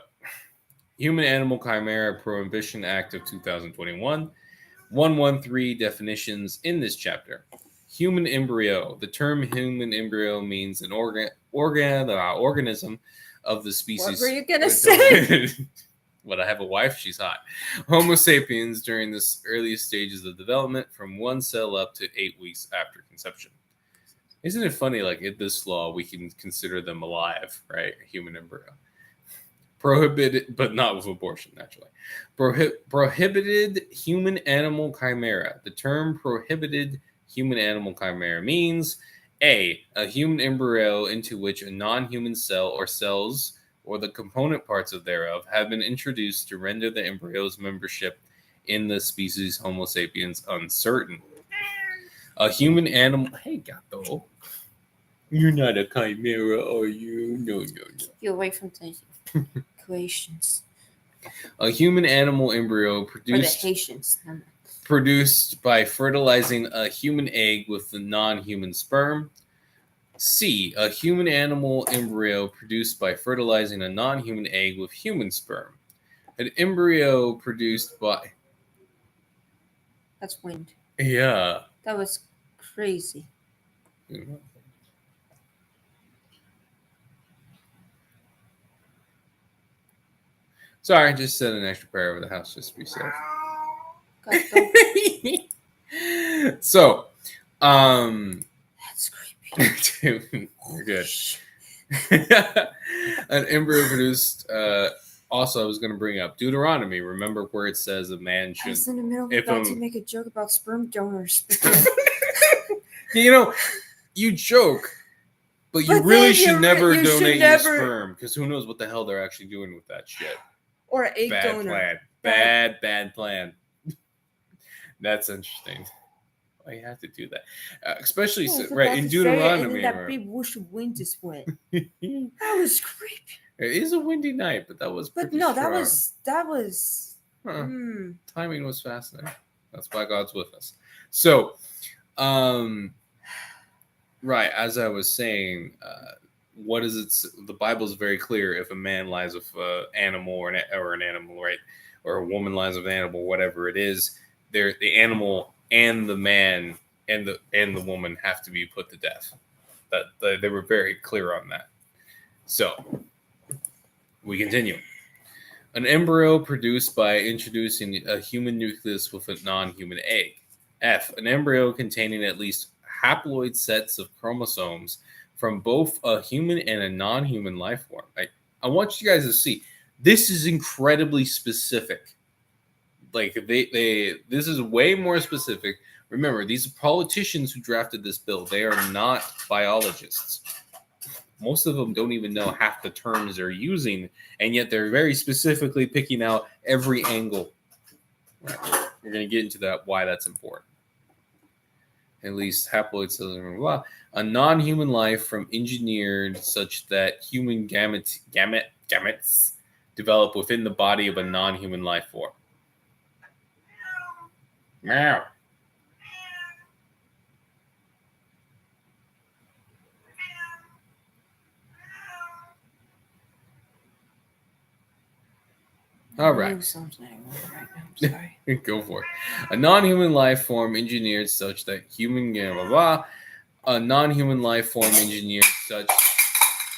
Human Animal Chimera Prohibition Act of 2021, 113 definitions in this chapter. Human embryo. The term human embryo means an organism of the species. What were you going to say? But I have a wife, she's hot. Homo sapiens during the earliest stages of development from 1 cell up to 8 weeks after conception. Isn't it funny, like in this law, we can consider them alive, right? A human embryo. Prohibited, but not with abortion, naturally. Prohibited human animal chimera. The term prohibited human animal chimera means a human embryo into which a non-human cell or cells or the component parts of thereof have been introduced to render the embryo's membership in the species Homo sapiens uncertain. A human animal... Hey, gato. You're not a chimera, are you? No. Get away from the Croatians. A human animal embryo Or the Haitians. produced by fertilizing a human egg with a non-human sperm. C. A human animal embryo produced by fertilizing a non-human egg with human sperm. An embryo produced by... That's wind. Yeah. That was crazy. Sorry, I just said an extra prayer over the house just to be safe. So, that's creepy. You're good. An embryo produced. Also, I was going to bring up Deuteronomy. Remember where it says a man should. I was in the middle of about to make a joke about sperm donors. You joke, but you really should never donate your sperm, because who knows what the hell they're actually doing with that shit. Or an egg donor. Bad plan. That's interesting. Why you have to do that? Especially in Deuteronomy. That big whoosh of wind just went. That was creepy. It is a windy night, but that was pretty strong. that was Timing was fascinating. That's why God's with us. So, right, as I was saying, what is it? The Bible is very clear. If a man lies with an animal or an animal, right, or a woman lies with an animal, whatever it is, the animal and the man and the woman have to be put to death. That they were very clear on that. So we continue. An embryo produced by introducing a human nucleus with a non-human egg. F. An embryo containing at least haploid sets of chromosomes from both a human and a non-human life form. I want you guys to see. This is incredibly specific. Like this is way more specific. Remember, these are politicians who drafted this bill. They are not biologists. Most of them don't even know half the terms they're using, and yet they're very specifically picking out every angle. Right. We're going to get into that, why that's important. At least haploid cells, blah, blah, blah. A non-human life from engineered such that human gametes develop within the body of a non-human life form. Meow. All right. Sorry. Go for it. A non-human life form engineered such that human blah, blah, blah. A non-human life form engineered such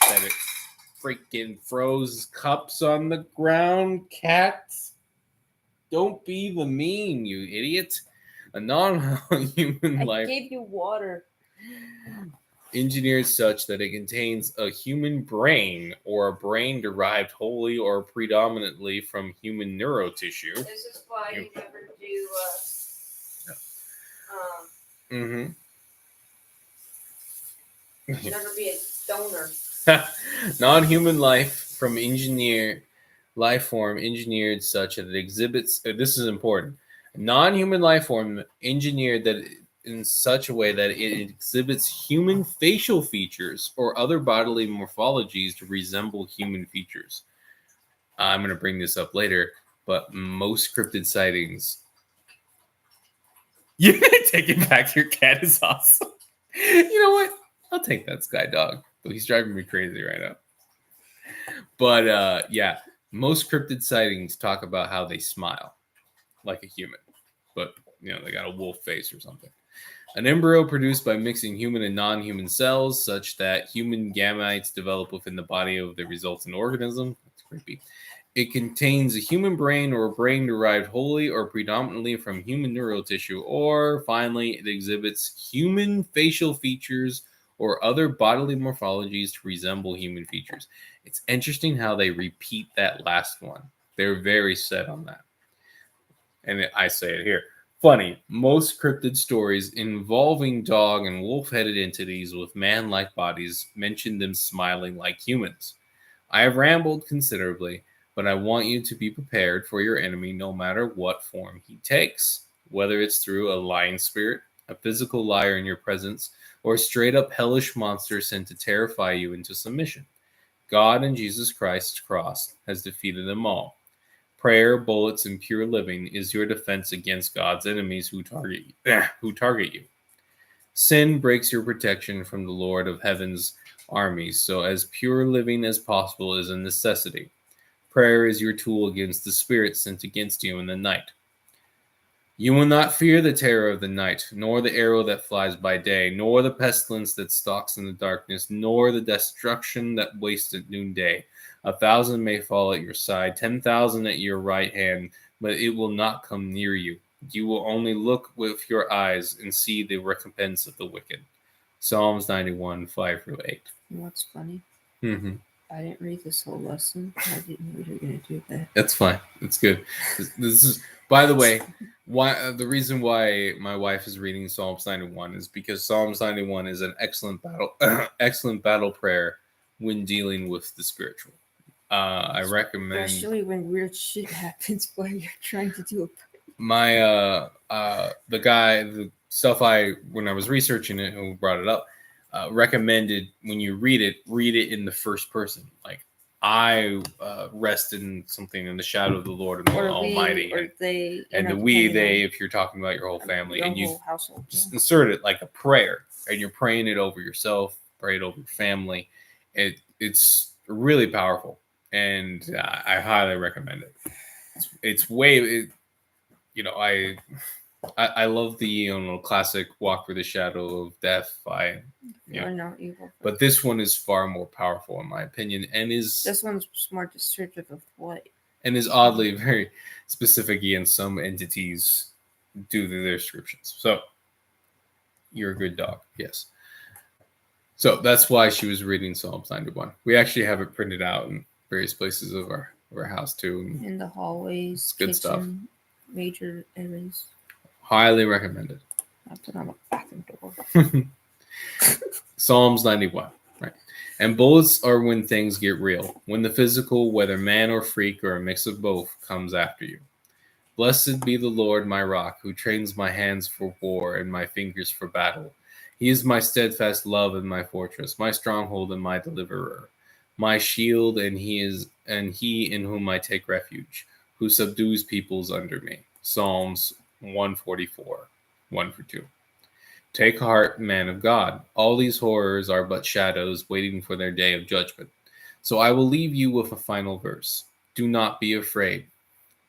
that it freaking froze cups on the ground. Cats, don't be the mean, you idiot. A non-human life. I gave you water. Engineered such that it contains a human brain or a brain derived wholly or predominantly from human neurotissue. This is why you never do. Never be a donor. Non-human life from life form engineered such that it exhibits. This is important. Non-human life form engineered that in such a way that it exhibits human facial features or other bodily morphologies to resemble human features. I'm going to bring this up later, but most cryptid sightings. You're going to take it back. Your cat is awesome. You know what? I'll take that Sky Dog. He's driving me crazy right now. But yeah, most cryptid sightings talk about how they smile like a human, but they got a wolf face or something. An embryo produced by mixing human and non-human cells such that human gametes develop within the body of the resultant organism. That's creepy. It contains a human brain or a brain derived wholly or predominantly from human neural tissue. Or finally, it exhibits human facial features or other bodily morphologies to resemble human features. It's interesting how they repeat that last one. They're very set on that. And I say it here. Funny, most cryptid stories involving dog and wolf-headed entities with man-like bodies mention them smiling like humans. I have rambled considerably, but I want you to be prepared for your enemy no matter what form he takes, whether it's through a lying spirit, a physical liar in your presence, or a straight up hellish monster sent to terrify you into submission. God and Jesus Christ's cross has defeated them all. Prayer, bullets, and pure living is your defense against God's enemies who target you. Sin breaks your protection from the Lord of Heaven's armies, so as pure living as possible is a necessity. Prayer is your tool against the spirit sent against you in the night. You will not fear the terror of the night, nor the arrow that flies by day, nor the pestilence that stalks in the darkness, nor the destruction that wastes at noonday. 1,000 may fall at your side, 10,000 at your right hand, but it will not come near you. You will only look with your eyes and see the recompense of the wicked. Psalms 91, 5-8. What's funny? Mm-hmm. I didn't read this whole lesson. I didn't know we were going to do that. That's fine. It's good. This is, by the way, the reason why my wife is reading Psalms 91 is because Psalms 91 is an excellent battle prayer when dealing with the spiritual. I recommend, especially when weird shit happens while you're trying to do a my the stuff when I was researching it, who brought it up, recommended when you read it in the first person. Like, I rest in something in the shadow of the Lord and the Almighty, or they, and the they, if you're talking about your whole family, your and you whole household, just insert it like a prayer, and you're praying it over yourself, pray it over your family. It's really powerful, and I highly recommend it. It's way, I love the classic walk through the shadow of death. You're not evil. But this one is far more powerful, in my opinion, and this one's more descriptive of what, and is oddly very specific against some entities due to their descriptions. So, you're a good dog, yes. So that's why she was reading Psalms 91. We actually have it printed out in various places of our house too. In the hallways, it's good kitchen, stuff. Major areas. Highly recommended. I put on a bathroom door. Psalms 91. Right. And bullets are when things get real. When the physical, whether man or freak or a mix of both, comes after you. Blessed be the Lord my rock, who trains my hands for war and my fingers for battle. He is my steadfast love and my fortress, my stronghold and my deliverer, my shield, and he in whom I take refuge, who subdues peoples under me. Psalms 144, 1-2. Take heart, man of God. All these horrors are but shadows waiting for their day of judgment. So I will leave you with a final verse. Do not be afraid,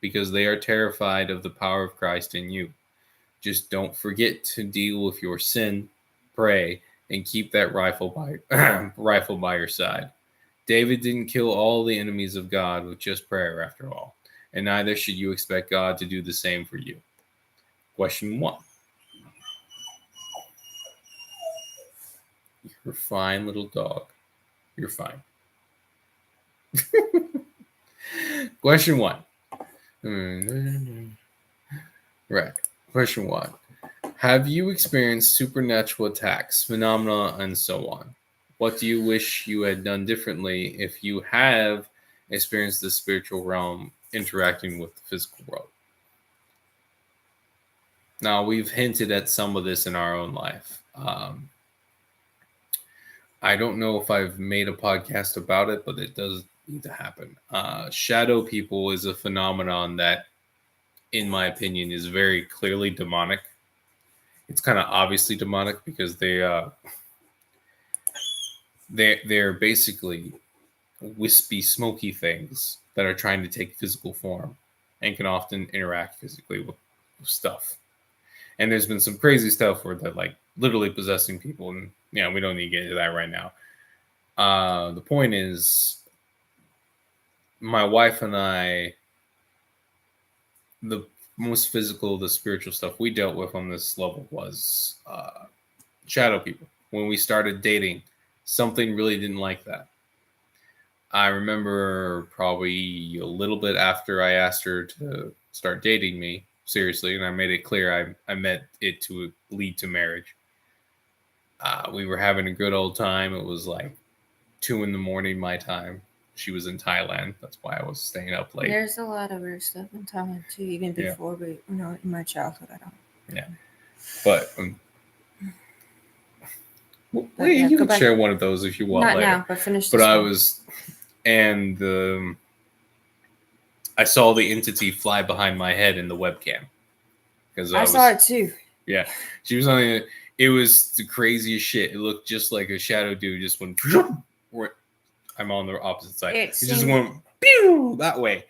because they are terrified of the power of Christ in you. Just don't forget to deal with your sin, pray, and keep that rifle by your side. David didn't kill all the enemies of God with just prayer, after all, and neither should you expect God to do the same for you. Question 1. You're a fine little dog. You're fine. Question 1. Right. Question 1. Have you experienced supernatural attacks, phenomena, and so on? What do you wish you had done differently if you have experienced the spiritual realm interacting with the physical world? Now, we've hinted at some of this in our own life. I don't know if I've made a podcast about it, but it does need to happen. Shadow people is a phenomenon that, in my opinion, is very clearly demonic. It's kind of obviously demonic because they're basically wispy, smoky things that are trying to take physical form and can often interact physically with stuff. And there's been some crazy stuff where they're like literally possessing people, and we don't need to get into that right now. The point is, my wife and I, the most physical, the spiritual stuff we dealt with on this level was shadow people. When we started dating, something really didn't like that. I remember probably a little bit after I asked her to start dating me seriously, and I made it clear I meant it to lead to marriage. We were having a good old time. It was like 2 a.m. my time. She was in Thailand. That's why I was staying up late. There's a lot of weird stuff in Thailand too, even before, but in my childhood, I don't. Yeah, but Well, But yeah, you go can back. share one of those if you want Not later. now, but finish But this I one. was, and I saw the entity fly behind my head in the webcam because I saw it too. Yeah, she was on it. It was the craziest shit. It looked just like a shadow dude just went. I'm on the opposite side. It just went pew that way.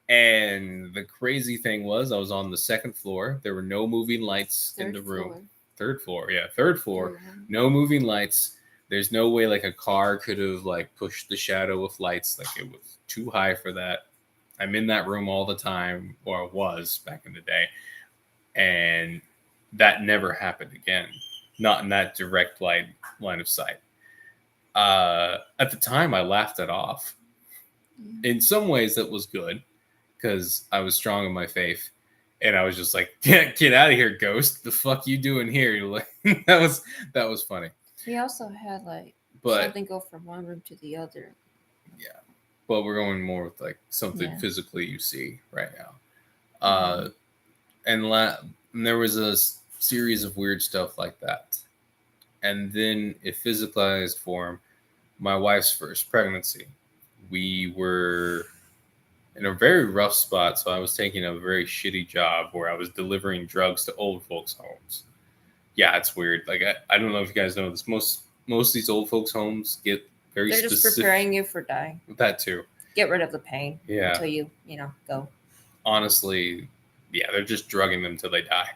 And the crazy thing was, I was on the second floor. There were no moving lights in the room. Third floor, yeah, third floor. No moving lights. There's no way like a car could have like pushed the shadow with lights. Like it was too high for that. I'm in that room all the time, or I was back in the day, and that never happened again. Not in that direct line of sight. At the time, I laughed it off. In some ways, that was good because I was strong in my faith, and I was just like, "Get out of here, ghost! The fuck you doing here?" You're like, that was funny. He also had like something go from one room to the other. Yeah, but we're going more with like something physically you see right now. And there was a series of weird stuff like that, and then it physicalized form. My wife's first pregnancy. We were in a very rough spot, so I was taking a very shitty job where I was delivering drugs to old folks' homes. Yeah, it's weird. Like I don't know if you guys know this. Most of these old folks' homes get very They're just preparing you for dying. That too. Get rid of the pain. Yeah. Until you go. Honestly, yeah, they're just drugging them till they die.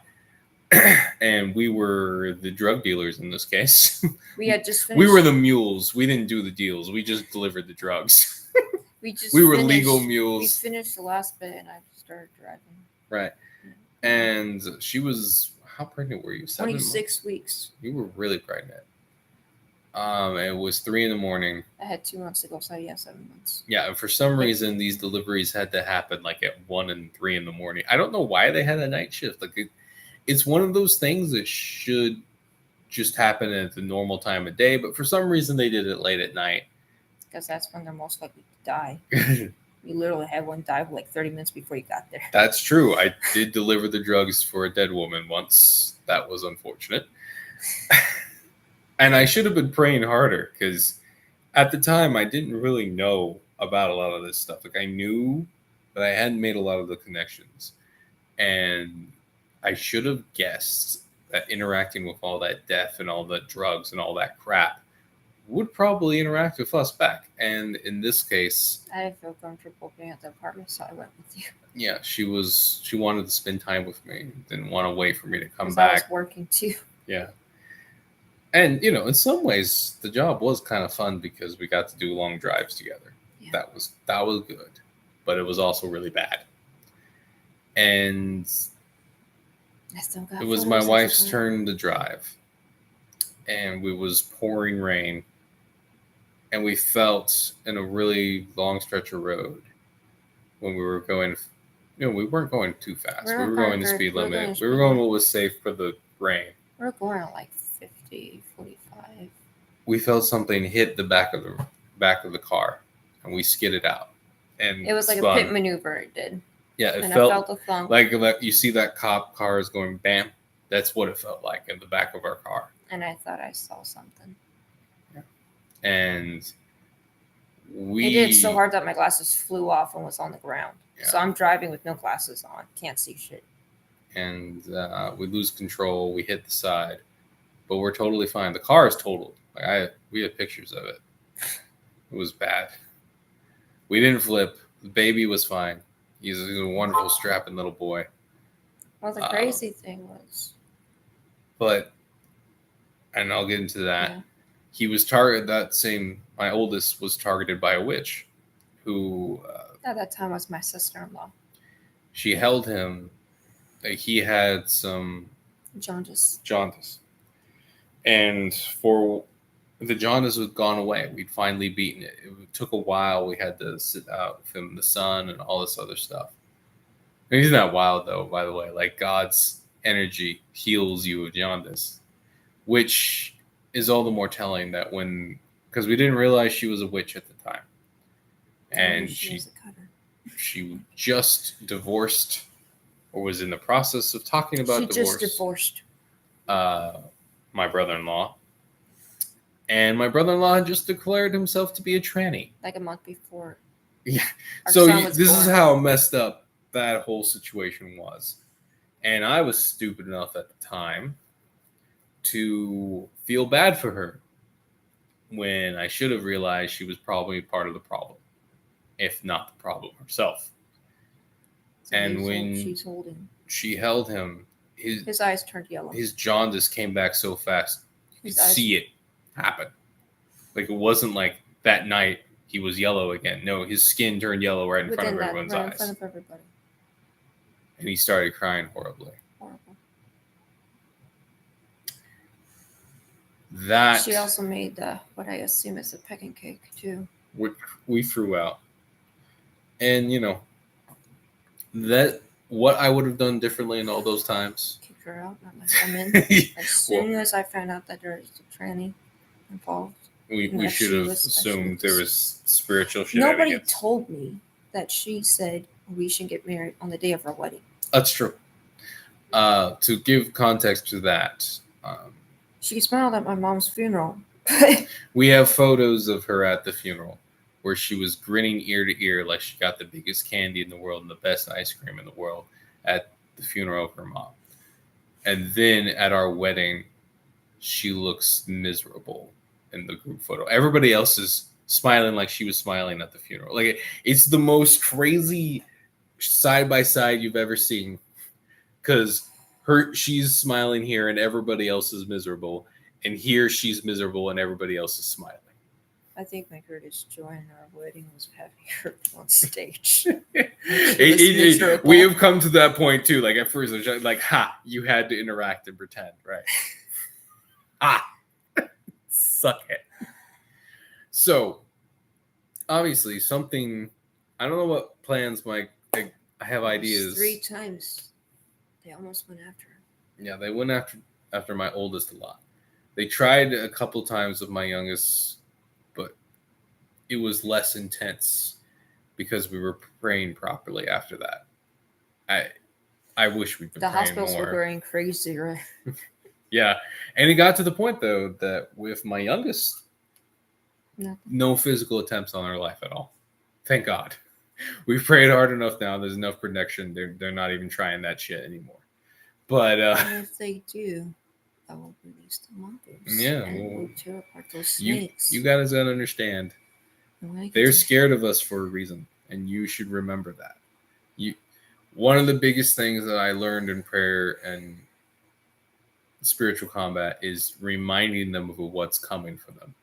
And we were the drug dealers in this case. We had just finished. We were the mules. We didn't do the deals. We just delivered the drugs. We were legal mules. We finished the last bit, and I started driving. Right. And she was, how pregnant were you? 26 weeks. You were really pregnant. It was 3 a.m. I had 2 months to go, so 7 months. Yeah, and for some reason, these deliveries had to happen like at 1 and 3 a.m. I don't know why they had a night shift. Like it's one of those things that should just happen at the normal time of day, but for some reason they did it late at night. Because that's when they're most likely to die. You literally had one die like 30 minutes before you got there. That's true. I did deliver the drugs for a dead woman once. That was unfortunate. And I should have been praying harder because at the time I didn't really know about a lot of this stuff. Like I knew, but I hadn't made a lot of the connections. And I should have guessed that interacting with all that death and all the drugs and all that crap would probably interact with us back. And in this case, I didn't feel comfortable being at the apartment, so I went with you. Yeah, she wanted to spend time with me. Didn't want to wait for me to come back. I was working too. Yeah. And in some ways the job was kind of fun because we got to do long drives together. Yeah. That was good. But it was also really bad. And it was my wife's turn to drive. And it was pouring rain. And we felt in a really long stretch of road when we were going, we weren't going too fast. We were going the speed limit. We were going what was safe for the rain. We were going at like 50, 45. We felt something hit the back of the car, and we skidded out. And it was like a pit maneuver. It did. Yeah, it felt the thunk. Like you see that cop car is going bam. That's what it felt like in the back of our car. And I thought I saw something. Yeah. And it did so hard that my glasses flew off and was on the ground. Yeah. So I'm driving with no glasses on. Can't see shit. And we lose control. We hit the side. But we're totally fine. The car is totaled. We have pictures of it. It was bad. We didn't flip. The baby was fine. He's a wonderful, strapping little boy. Well, the crazy thing was... And I'll get into that. Yeah. He was targeted, my oldest was targeted by a witch who... at that time was my sister-in-law. She held him. He had some... Jaundice. And for the jaundice was gone away. We'd finally beaten it. It took a while. We had to sit out with him in the sun and all this other stuff. And he's not wild, though, by the way. Like, God's energy heals you of jaundice, which is all the more telling that because we didn't realize she was a witch at the time. And she just divorced or was in the process of talking about divorce. She just divorced. My brother-in-law. And my brother-in-law had just declared himself to be a tranny. Like a month before. Yeah. Our So son was this is born. how messed up that whole situation was. And I was stupid enough at the time to feel bad for her when I should have realized she was probably part of the problem, if not the problem herself. So And when she's holding. she held him, His eyes turned yellow. his jaundice came back so fast. You His could eyes- see it happen. Like it wasn't like that night he was yellow again. No, his skin turned yellow right in front of everyone's eyes. In front of everybody. And he started crying horribly. Horrible. That She also made what I assume is a pecking cake too. we threw out. And that what I would have done differently in all those times. Kick her out, not let them in. As soon as I found out that there was a tranny involved. We should have assumed there was spiritual shit. Nobody told me that she said we should get married on the day of our wedding. That's true. To give context to that, she smiled at my mom's funeral. We have photos of her at the funeral where she was grinning ear to ear like she got the biggest candy in the world and the best ice cream in the world at the funeral of her mom. And then at our wedding, she looks miserable in the group photo. Everybody else is smiling like she was smiling at the funeral. Like it's the most crazy side by side you've ever seen, because she's smiling here and everybody else is miserable, and here she's miserable and everybody else is smiling. I think my greatest joy in our wedding was having her on stage. We have come to that point too. Like at first, it was like, you had to interact and pretend, right? Suck it. So, obviously, something. I don't know what plans I have ideas. 3 times, they almost went after her. Yeah, they went after my oldest a lot. They tried a couple times with my youngest, but it was less intense because we were praying properly after that. I wish we'd been the praying hospitals more. were going crazy, right? Yeah, and it got to the point though that with my youngest, no physical attempts on her life at all. Thank God. We've prayed hard enough now. There's enough protection. They're not even trying that shit anymore. But and if they do, I will release the monsters. Yeah, and we'll tear apart those snakes. You guys gotta understand. They're scared of us for a reason, and you should remember that. One of the biggest things that I learned in prayer and spiritual combat is reminding them of what's coming for them.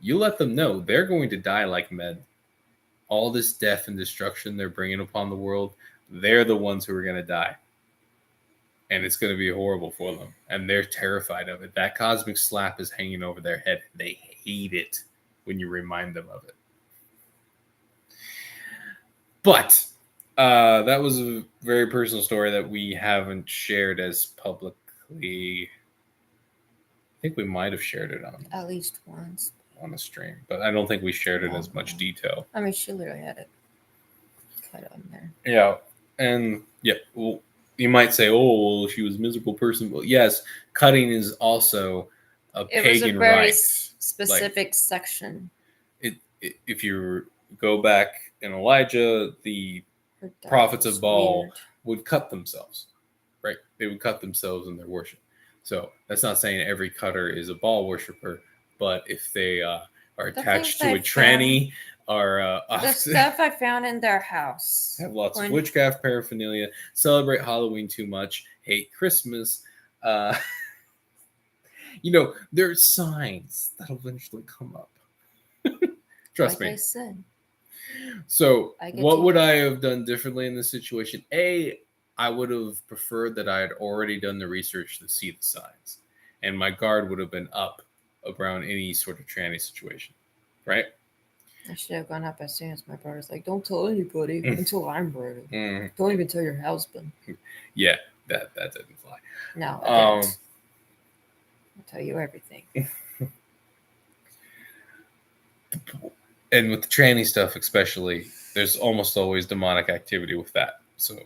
You let them know they're going to die like men. All this death and destruction they're bringing upon the world, they're the ones who are going to die. And it's going to be horrible for them. And they're terrified of it. That cosmic slap is hanging over their head. They hate it when you remind them of it. But that was a very personal story that we haven't shared as publicly. I think we might have shared it on at least once on a stream, but I don't think we shared it as much detail. I mean, she literally had it cut on there. Yeah, and well, you might say, "Oh, well, she was a miserable person." Well, yes, cutting is also a pagan rite. Specific section. If you go back in Elijah, the prophets of Baal would cut themselves, right? They would cut themselves in their worship. So that's not saying every cutter is a Baal worshiper, but if they are attached to a tranny or the stuff I found in their house, have lots of witchcraft paraphernalia, celebrate Halloween too much, hate Christmas, there's signs that'll eventually come up. Trust me. I said. So what would I have done differently in this situation? I would have preferred that I had already done the research to see the signs, and my guard would have been up around any sort of tranny situation, right? I should have gone up as soon as my brother's like, "Don't tell anybody until I'm ready. Don't even tell your husband." Yeah, that didn't fly. No, I'll tell you everything. And with the tranny stuff especially, there's almost always demonic activity with that. So,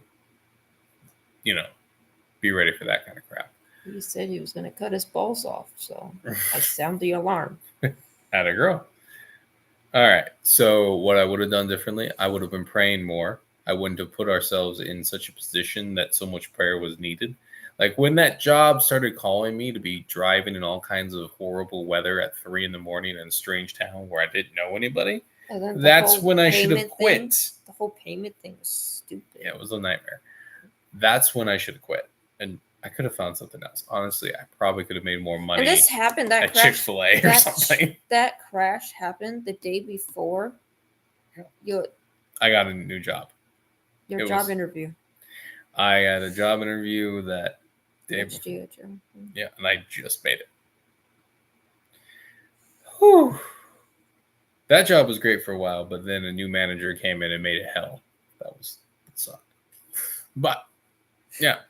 be ready for that kind of crap. He said he was going to cut his balls off, so I sound the alarm. Atta girl. All right. So what I would have done differently, I would have been praying more. I wouldn't have put ourselves in such a position that so much prayer was needed. Like when that job started calling me to be driving in all kinds of horrible weather at 3 in the morning in a strange town where I didn't know anybody, And then the that's whole when I should have payment quit. thing- the whole payment thing was stupid. Yeah, it was a nightmare. That's when I should have quit. And I could have found something else. Honestly, I probably could have made more money And this happened, that at crash. Chick-fil-A or that, something. That crash happened the day before I got a new job. your It job was- interview. I had a job interview that day Which before. do you- Yeah, and I just made it. Whew. That job was great for a while, but then a new manager came in and made it hell. That sucked. But yeah,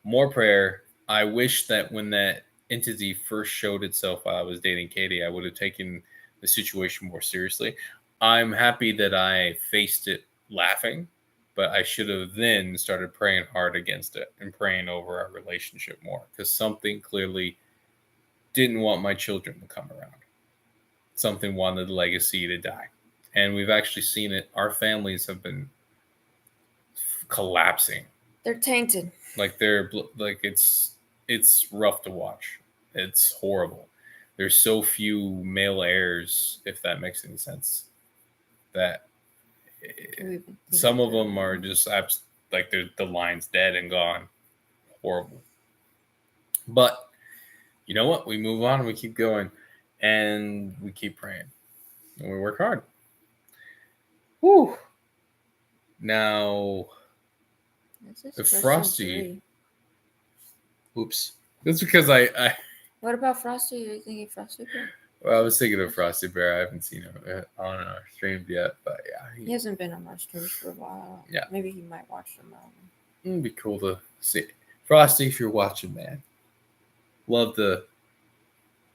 more prayer. I wish that when that entity first showed itself while I was dating Katie, I would have taken the situation more seriously. I'm happy that I faced it laughing, but I should have then started praying hard against it and praying over our relationship more, because something clearly didn't want my children to come around. Something wanted the legacy to die. And we've actually seen it. Our families have been collapsing. They're tainted. Like it's rough to watch. It's horrible. There's so few male heirs, if that makes any sense, that some of them are just like the line's dead and gone. Horrible. But you know what? We move on and we keep going and we keep praying and we work hard. Whew. Now, if Frosty, oops, that's because I What about Frosty? Are you thinking Frosty Bear? Well, I was thinking of Frosty Bear. I haven't seen him on our streams yet, but yeah, He hasn't been on our streams for a while. Yeah. Maybe he might watch them. It'd be cool to see. Frosty, if you're watching, man, love to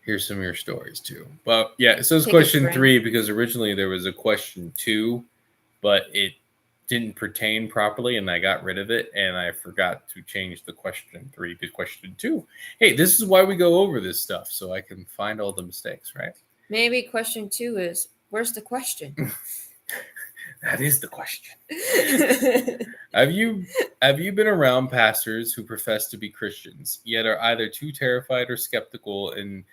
hear some of your stories too. But yeah, so it's Take a question drink. 3 because originally there was a question 2, but it didn't pertain properly and I got rid of it and I forgot to change the question 3 to question 2. Hey, this is why we go over this stuff, so I can find all the mistakes, right? Maybe question 2 is, where's the question? That is the question. Have you been around pastors who profess to be Christians, yet are either too terrified or skeptical in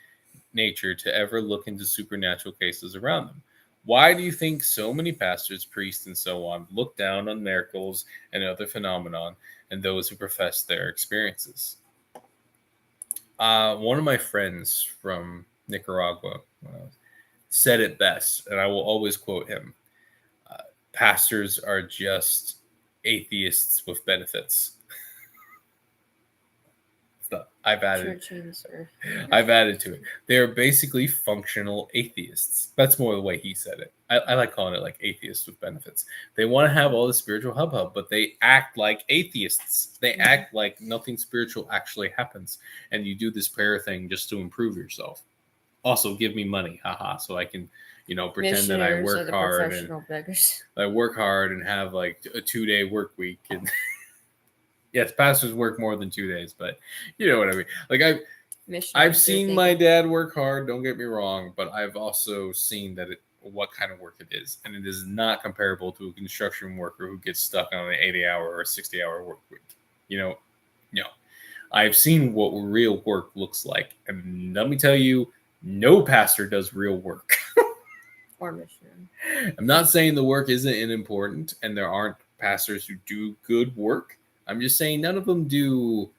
nature to ever look into supernatural cases around them? Why do you think so many pastors, priests, and so on look down on miracles and other phenomenon and those who profess their experiences? One of my friends from Nicaragua said it best, and I will always quote him. Pastors are just atheists with benefits. I've added to it. They're basically functional atheists. That's more the way he said it. I like calling it like atheists with benefits. They want to have all the spiritual hubbub, but they act like atheists. They act like nothing spiritual actually happens. And you do this prayer thing just to improve yourself. Also, give me money, haha, so I can, pretend that I work hard and have like a 2-day work week. And yes, pastors work more than 2 days, but you know what I mean. Like I've seen my dad work hard. Don't get me wrong, but I've also seen what kind of work it is, and it is not comparable to a construction worker who gets stuck on an 80-hour or 60-hour work week. No. I've seen what real work looks like, and let me tell you, no pastor does real work. Or mission. I'm not saying the work isn't important, and there aren't pastors who do good work. I'm just saying none of them do,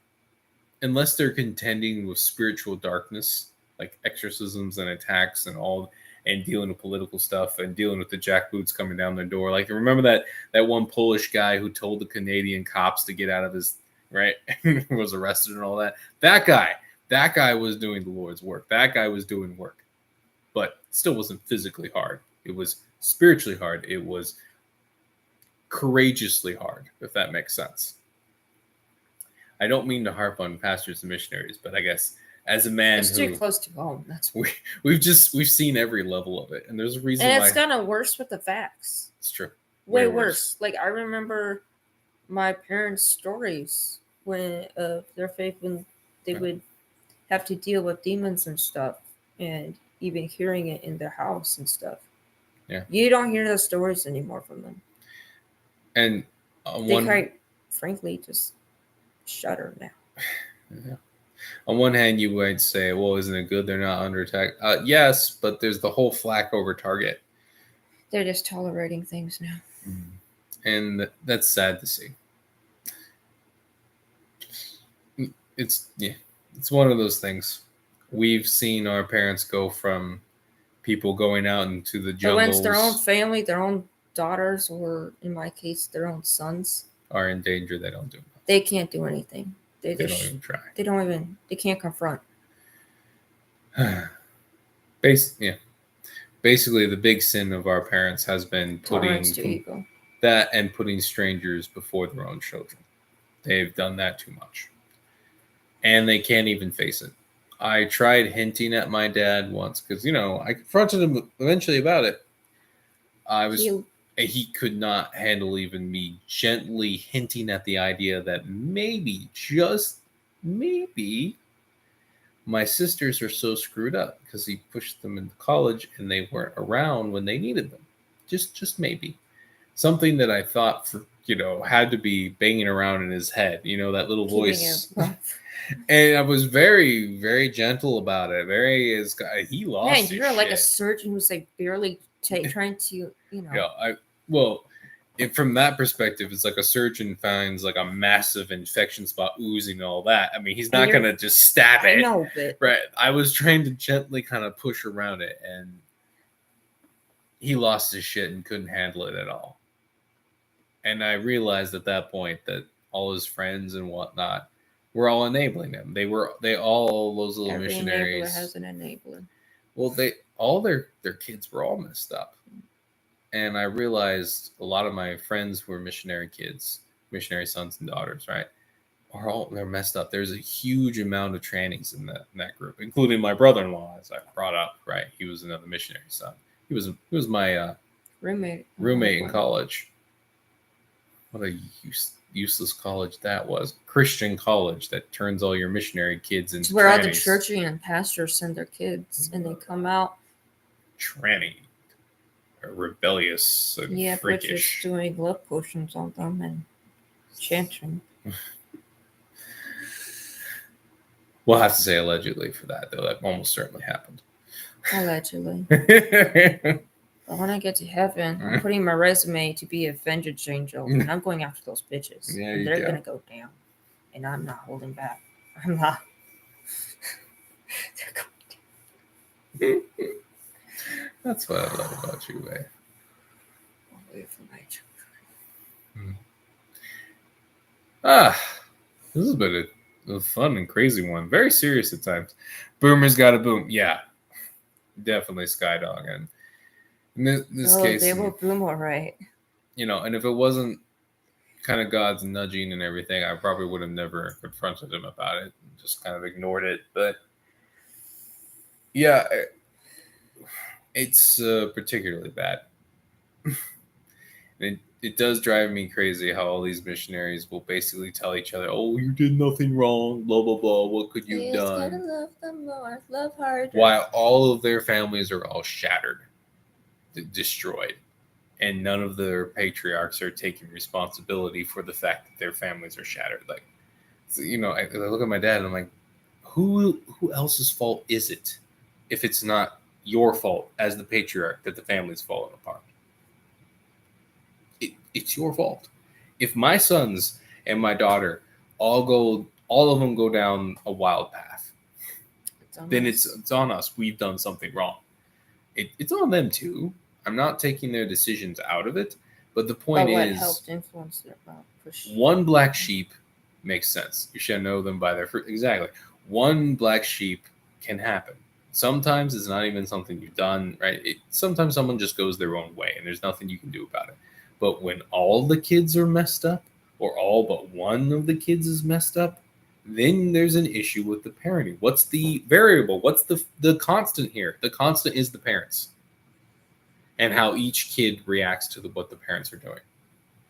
unless they're contending with spiritual darkness, like exorcisms and attacks and dealing with political stuff and dealing with the jackboots coming down their door. Like, remember that one Polish guy who told the Canadian cops to get out of his, right? Was arrested and all that. That guy was doing the Lord's work. That guy was doing work, but still wasn't physically hard. It was spiritually hard. It was courageously hard, if that makes sense. I don't mean to harp on pastors and missionaries, but I guess as a man it's too close to home. That's we've seen every level of it, and there's a reason. And it's gotten worse with the facts. It's true. Way worse. Like I remember my parents' stories when their faith when they would have to deal with demons and stuff, and even hearing it in their house and stuff. Yeah. You don't hear those stories anymore from them. And They quite frankly just shudder now. Yeah. On one hand, you might say, well, isn't it good they're not under attack? Yes, but there's the whole flak over target. They're just tolerating things now. And that's sad to see. It's one of those things. We've seen our parents go from people going out into the But jungles. when it's their own family, their own daughters, or in my case, their own sons, are in danger, they don't do it. They can't do anything. They don't even try. They can't confront. Basically, the big sin of our parents has been putting that and putting strangers before their own children. They've done that too much. And they can't even face it. I tried hinting at my dad once because, I confronted him eventually about it. He could not handle even me gently hinting at the idea that maybe, just maybe, my sisters are so screwed up because he pushed them into college and they weren't around when they needed them. Just maybe. Something that I thought, had to be banging around in his head, that little voice. And I was very, very gentle about it. He lost his you're like shit. a surgeon who's like barely trying to, from that perspective, it's like a surgeon finds like a massive infection spot oozing and all that. I mean, he's not going to just stab it. I know, but... Right. I was trying to gently kind of push around it, and he lost his shit and couldn't handle it at all. And I realized at that point that all his friends and whatnot were all enabling him. All those little Every missionaries. Enabler has an enabler. Well, all their kids were all messed up. And I realized a lot of my friends were missionary kids, missionary sons and daughters, right? They're messed up. There's a huge amount of trannies in that group, including my brother-in-law, as I brought up, right? He was another missionary son. He was my roommate in college. What a useless college that was. Christian college that turns all your missionary kids into where trannies. all the churchy and pastors send their kids, and they come out tranny. Rebellious and freakish. But just doing love potions on them and chanting. We'll have to say allegedly for that, though. That almost certainly happened. Allegedly. But when I get to heaven, I'm putting my resume to be a vengeance angel, and I'm going after those bitches. And they're going to go down. And I'm not holding back. I'm not. They're going down. That's what I love about you, Way. Away from my children. This has been a fun and crazy one. Very serious at times. Boomer's got a boom. Yeah, definitely Skydog. And in this case, they will boom all right. And if it wasn't kind of God's nudging and everything, I probably would have never confronted him about it. Just kind of ignored it. But yeah. It's particularly bad. It does drive me crazy how all these missionaries will basically tell each other, oh, you did nothing wrong, blah, blah, blah, what could you have done? Gotta love them more, love harder. While all of their families are all shattered, destroyed. And none of their patriarchs are taking responsibility for the fact that their families are shattered. Like, I look at my dad and I'm like, who else's fault is it if it's not your fault as the patriarch that the family's fallen apart? It's your fault. If my sons and my daughter all of them go down a wild path, then it's on us. We've done something wrong. It's on them too. I'm not taking their decisions out of it, but the point is, helped influence their push. One black sheep makes sense. You should know them by their fruit. Exactly. One black sheep can happen. Sometimes it's not even something you've done, right? Sometimes someone just goes their own way and there's nothing you can do about it. But when all the kids are messed up, or all but one of the kids is messed up, then there's an issue with the parenting. What's the variable? What's the constant here? The constant is the parents and how each kid reacts to what the parents are doing.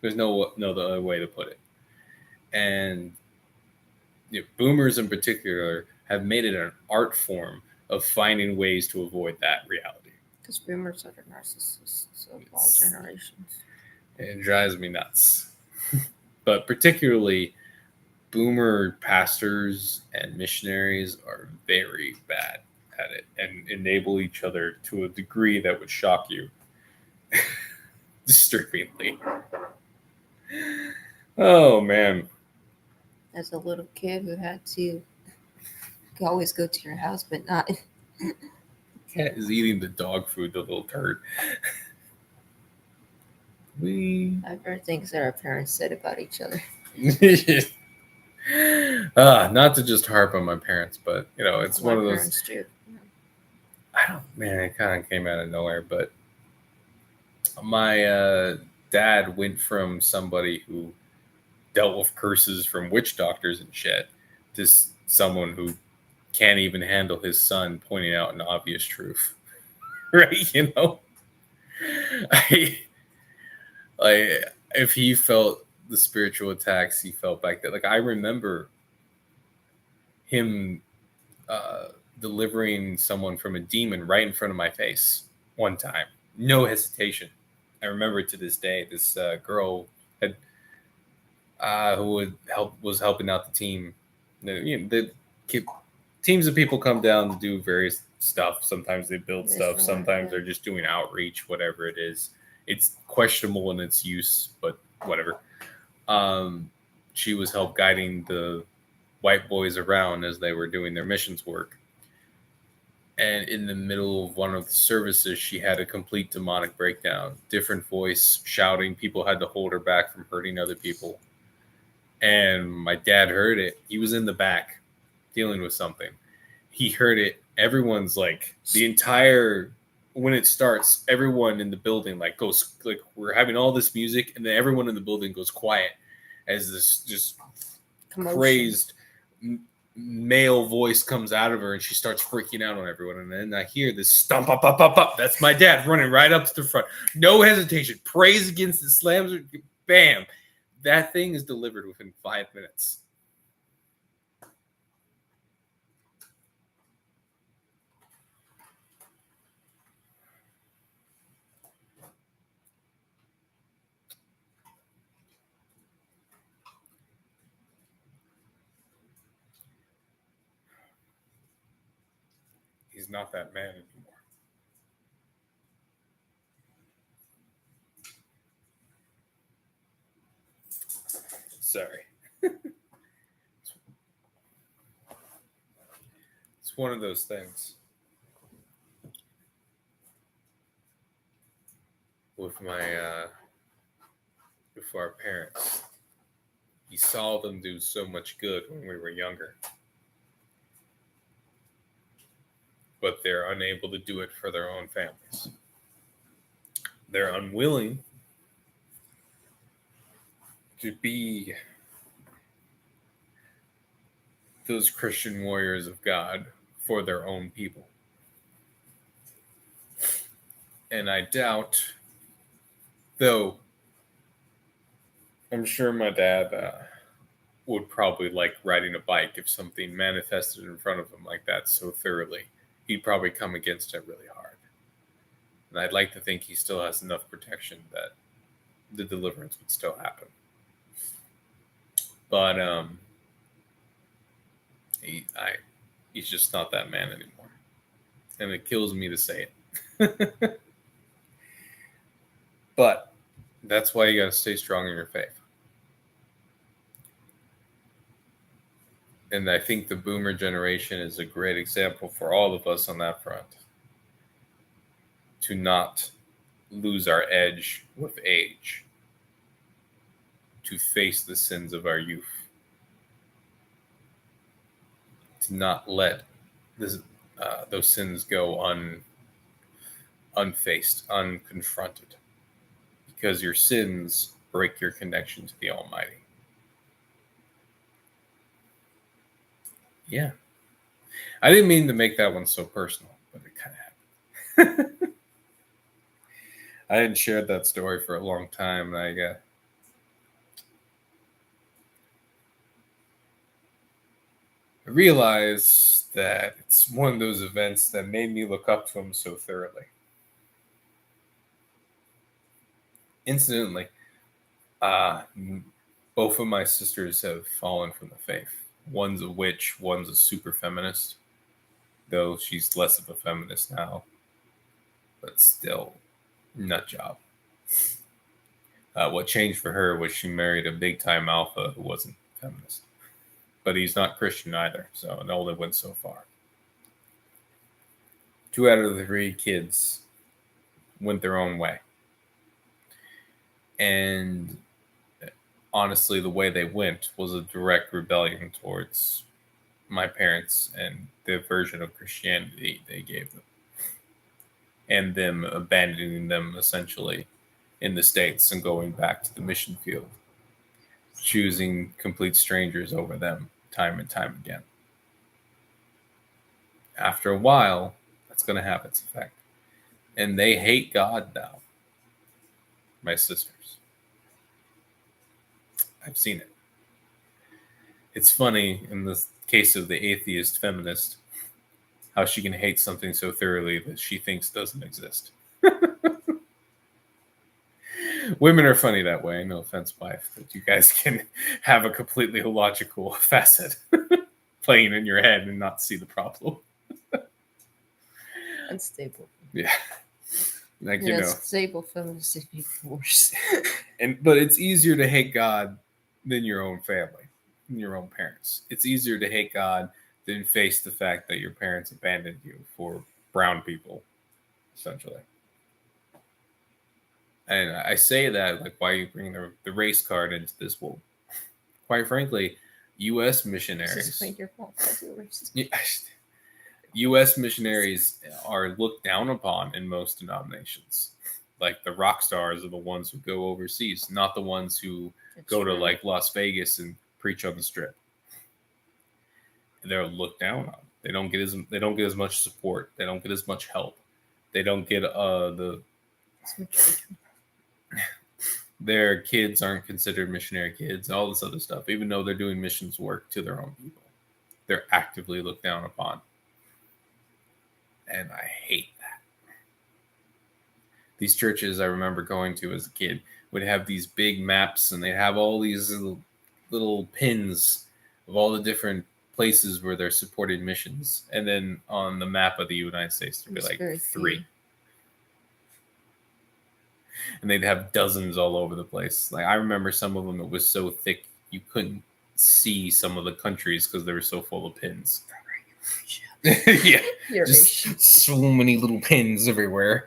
There's no other way to put it. And boomers in particular have made it an art form of finding ways to avoid that reality. Because boomers are the narcissists of all It's- generations. It drives me nuts. But particularly, boomer pastors and missionaries are very bad at it and enable each other to a degree that would shock you disturbingly. Oh man. As a little kid who had to always go to your house, but not. Cat is eating the dog food, the little turd. I've heard things that our parents said about each other. Not to just harp on my parents, but it's My one of those. parents too. I don't, man, it kind of came out of nowhere, but my dad went from somebody who dealt with curses from witch doctors and shit to someone who can't even handle his son pointing out an obvious truth. Right? I like if he felt the spiritual attacks he felt back then. Like I remember him delivering someone from a demon right in front of my face one time. No hesitation. I remember to this day. This girl had who was helping out the team. The teams of people come down to do various stuff. Sometimes they build stuff. Sometimes they're just doing outreach. Whatever it is, it's questionable in its use, but whatever. She was help guiding the white boys around as they were doing their missions work. And in the middle of one of the services, she had a complete demonic breakdown. Different voice shouting. People had to hold her back from hurting other people. And my dad heard it. He was in the back dealing with something. He heard it. Everyone's like, when it starts, everyone in the building like goes, like we're having all this music, and then everyone in the building goes quiet as this just Commotion. crazed male voice comes out of her, and she starts freaking out on everyone. And then I hear this stomp up, up, up, up. That's my dad running right up to the front. No hesitation. Prays against it, slams her, bam. That thing is delivered within 5 minutes. He's not that man anymore. Sorry. It's one of those things. With our parents. We saw them do so much good when we were younger. But they're unable to do it for their own families. They're unwilling to be those Christian warriors of God for their own people. And I doubt, though, I'm sure my dad would probably like riding a bike if something manifested in front of him like that so thoroughly. He'd probably come against it really hard. And I'd like to think he still has enough protection that the deliverance would still happen. But he's just not that man anymore. And it kills me to say it. But that's why you got to stay strong in your faith. And I think the boomer generation is a great example for all of us on that front. To not lose our edge with age. To face the sins of our youth. To not let those sins go unfaced, unconfronted. Because your sins break your connection to the Almighty. Yeah. I didn't mean to make that one so personal, but it kind of happened. I hadn't shared that story for a long time. I realized that it's one of those events that made me look up to him so thoroughly. Incidentally, both of my sisters have fallen from the faith. One's a witch, one's a super feminist, though she's less of a feminist now, but still, nut job. What changed for her was she married a big time alpha who wasn't feminist. But he's not Christian either, so it only went so far. 2 out of the 3 kids went their own way. And honestly, the way they went was a direct rebellion towards my parents and the version of Christianity they gave them. And them abandoning them essentially in the States and going back to the mission field. Choosing complete strangers over them time and time again. After a while, that's going to have its effect. And they hate God now. My sisters. I've seen it. It's funny in the case of the atheist feminist, how she can hate something so thoroughly that she thinks doesn't exist. Women are funny that way. No offense, wife, but you guys can have a completely illogical facet playing in your head and not see the problem. Unstable. Yeah. Like, you know. Unstable feminists is worse. But it's easier to hate God than your own family, than your own parents. It's easier to hate God than face the fact that your parents abandoned you for brown people, essentially. And I say that, like, why are you bringing the race card into this? Well, quite frankly, U.S. missionaries. U.S. missionaries are looked down upon in most denominations. Like, the rock stars are the ones who go overseas, not the ones who go to, like, Las Vegas and preach on the Strip. They're looked down on. They don't get as much support. They don't get as much help. They don't get their kids aren't considered missionary kids, all this other stuff, even though they're doing missions work to their own people. They're actively looked down upon. And I hate that. These churches I remember going to as a kid would have these big maps, and they have all these little pins of all the different places where they're supported missions. And then on the map of the United States, there'd be like 3. And they'd have dozens all over the place. Like, I remember some of them, it was so thick you couldn't see some of the countries because they were so full of pins. Yeah, just so many little pins everywhere.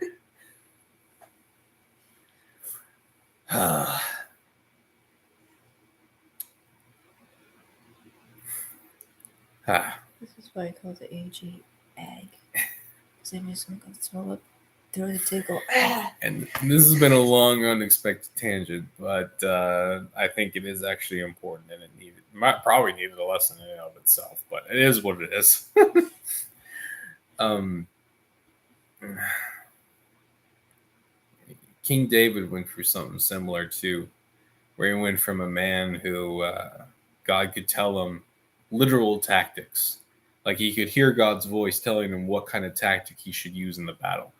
This is why I call the AG ag. Because I miss someone to swallow up, throw the tickle. And this has been a long, unexpected tangent, but I think it is actually important, and it probably needed a lesson in and of itself, but it is what it is. King David went through something similar too, where he went from a man who God could tell him literal tactics. Like, he could hear God's voice telling him what kind of tactic he should use in the battle.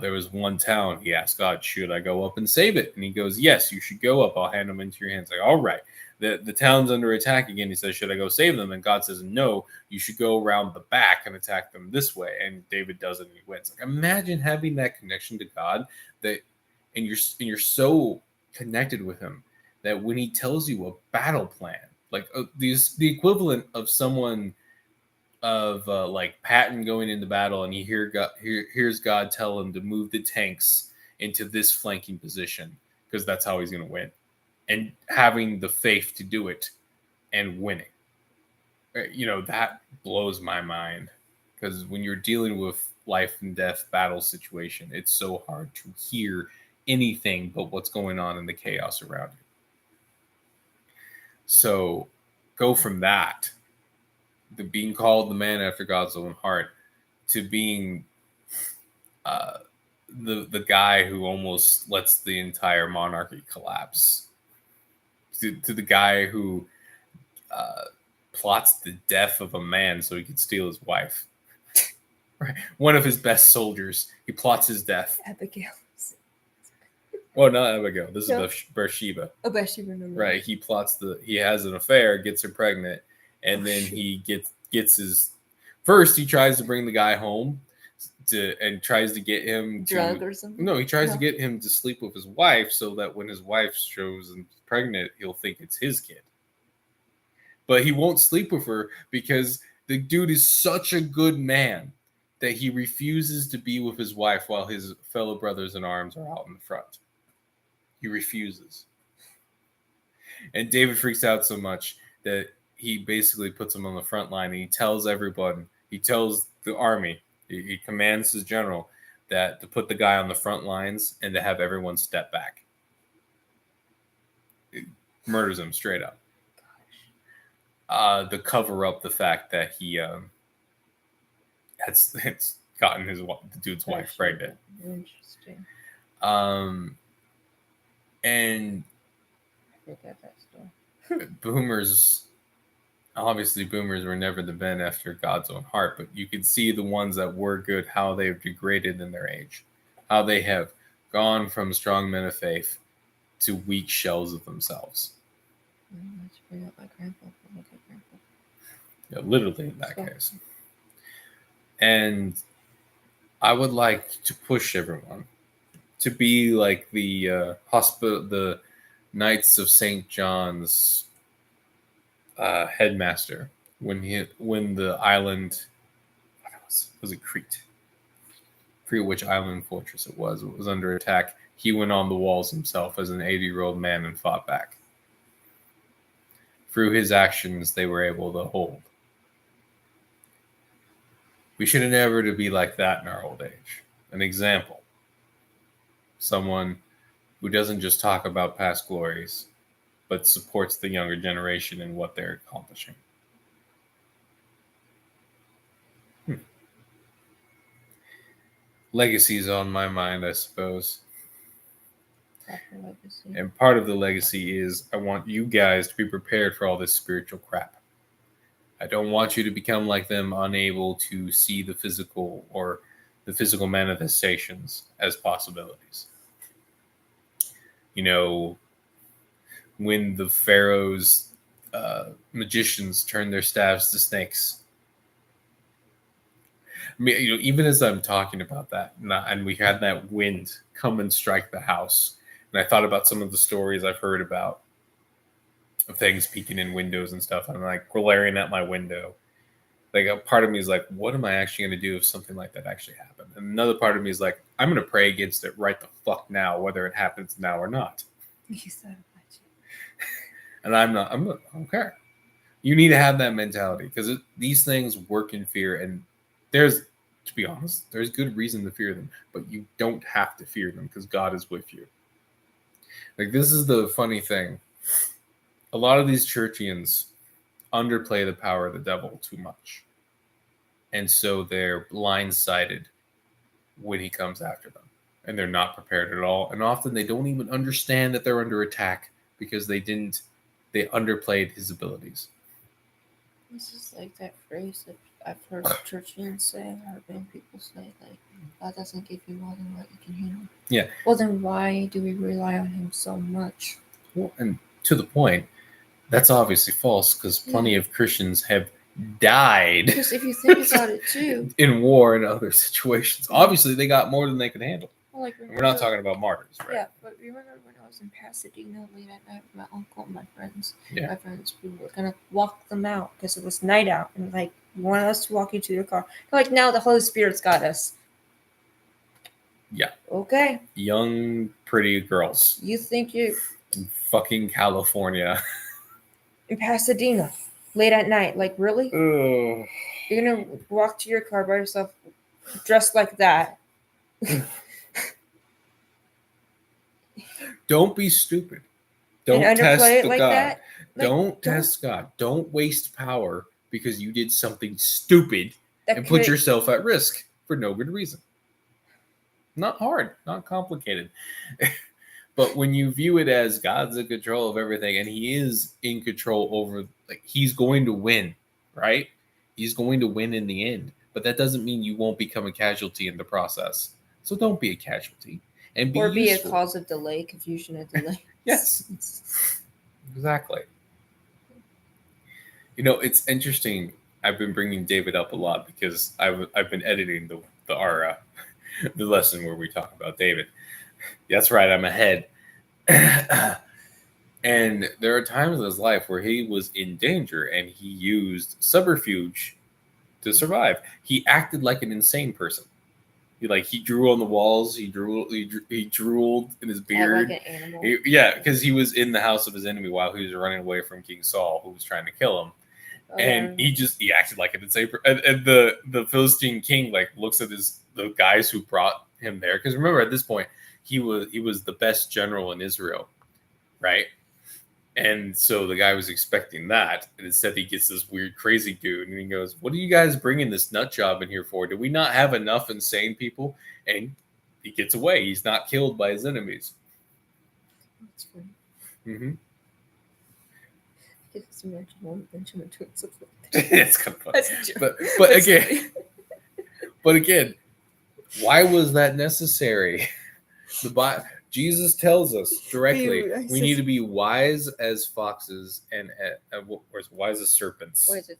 There was one town, he asked God, should I go up and save it? And he goes, yes, you should go up. I'll hand them into your hands. Like, all right. The town's under attack again. He says, should I go save them? And God says, no, you should go around the back and attack them this way. And David does it and he wins. Like, imagine having that connection to God, and you're so connected with him that when he tells you a battle plan, like the equivalent of someone of like Patton going into battle, and he hears God tell him to move the tanks into this flanking position because that's how he's going to win, and having the faith to do it and winning. That blows my mind, because when you're dealing with life and death battle situation, it's so hard to hear anything but what's going on in the chaos around you. So go from that, to being called the man after God's own heart, to being the guy who almost lets the entire monarchy collapse, to the guy who plots the death of a man so he could steal his wife. Right. One of his best soldiers. He plots his death. Abigail. Well, not Abigail. This No. is Bathsheba. Oh, Bathsheba, remember. Right. He has an affair, gets her pregnant, and then he gets his. First, he tries to bring the guy home, and tries to get him drug or something. No, he tries to get him to sleep with his wife so that when his wife shows him pregnant, he'll think it's his kid. But he won't sleep with her because the dude is such a good man that he refuses to be with his wife while his fellow brothers in arms are out in the front. He refuses. And David freaks out so much that he basically puts him on the front line, and he tells everyone, he tells the army, he commands his general that to put the guy on the front lines and to have everyone step back. It murders him straight up. To cover up the fact that he had gotten the dude's wife pregnant. Interesting. And I forgot that story. boomers were never the men after God's own heart, but you can see the ones that were good, how they have degraded in their age, how they have gone from strong men of faith to weak shells of themselves. Let's bring up my grandpa. Yeah, literally in that case. And I would like to push everyone to be like the the Knights of St. John's headmaster when the island was it Crete? I forget which island fortress it was. It was under attack. He went on the walls himself as an 80-year-old man and fought back. Through his actions, they were able to hold. We should endeavor to be like that in our old age. An example. Someone who doesn't just talk about past glories, but supports the younger generation in what they're accomplishing. Legacy is on my mind, I suppose. Legacy. And part of the legacy is I want you guys to be prepared for all this spiritual crap. I don't want you to become like them, unable to see the physical or the physical manifestations as possibilities. You know, when the Pharaoh's magicians turned their staffs to snakes. I mean, you know, even as I'm talking about that, and we had that wind come and strike the house, and I thought about some of the stories I've heard about of things peeking in windows and stuff. And I'm like glaring at my window. Like a part of me is like, what am I actually going to do if something like that actually happened? And another part of me is like, I'm going to pray against it right the fuck now, whether it happens now or not. You said it. And I'm not, okay. You need to have that mentality because these things work in fear. And there's, to be honest, there's good reason to fear them, but you don't have to fear them because God is with you. Like, this is the funny thing. A lot of these churchians underplay the power of the devil too much. And so they're blindsided when he comes after them. And they're not prepared at all. And often they don't even understand that they're under attack because they underplayed his abilities. This is like that phrase that I've heard churchians say, or been people say, like, God doesn't give you more than what you can handle. Yeah. Well, then why do we rely on him so much? Well, and to the point, that's obviously false because plenty of Christians have died. Because if you think about it too, in war and other situations, obviously they got more than they could handle. Well, like, we're not talking about martyrs, right? Yeah, but remember when I was in Pasadena late at night with my uncle and my friends? Yeah. My friends, we were gonna walk them out because it was night out, and like wanted us to walk you to your car. Like, now the Holy Spirit's got us. Yeah. Okay. Young, pretty girls. You think you in fucking California. In Pasadena, late at night. Like, really? Ugh. You're gonna walk to your car by yourself, dressed like that? Don't be stupid. Don't test it the like God. that? Like, don't test God. Don't waste power because you did something stupid and put yourself at risk for no good reason. Not hard, not complicated. But when you view it as God's in control of everything, and He is in control over, like, He's going to win, right? He's going to win in the end. But that doesn't mean you won't become a casualty in the process. So don't be a casualty, and be Or be useful. a cause of delay, confusion, and delay. Yes, exactly. You know, it's interesting. I've been bringing David up a lot because I've been editing the the lesson where we talk about David. That's right, I'm ahead. And there are times in his life where he was in danger and he used subterfuge to survive. He acted like an insane person. He drew on the walls. He drooled in his beard. Like an animal. Because he was in the house of his enemy while he was running away from King Saul, who was trying to kill him. And he acted like an insane person. And the Philistine king looks at the guys who brought him there, because remember, at this point he was the best general in Israel, right? And so the guy was expecting that, and instead he gets this weird, crazy dude, and he goes, "What are you guys bringing this nut job in here for? Do we not have enough insane people?" And he gets away. He's not killed by his enemies. That's funny. Mm-hmm. I just imagine one Benjamin doing something like that. It's kind of fun. That's a joke. But again, why was that necessary? Jesus tells us directly we need to be wise as foxes and wise as serpents. What is it?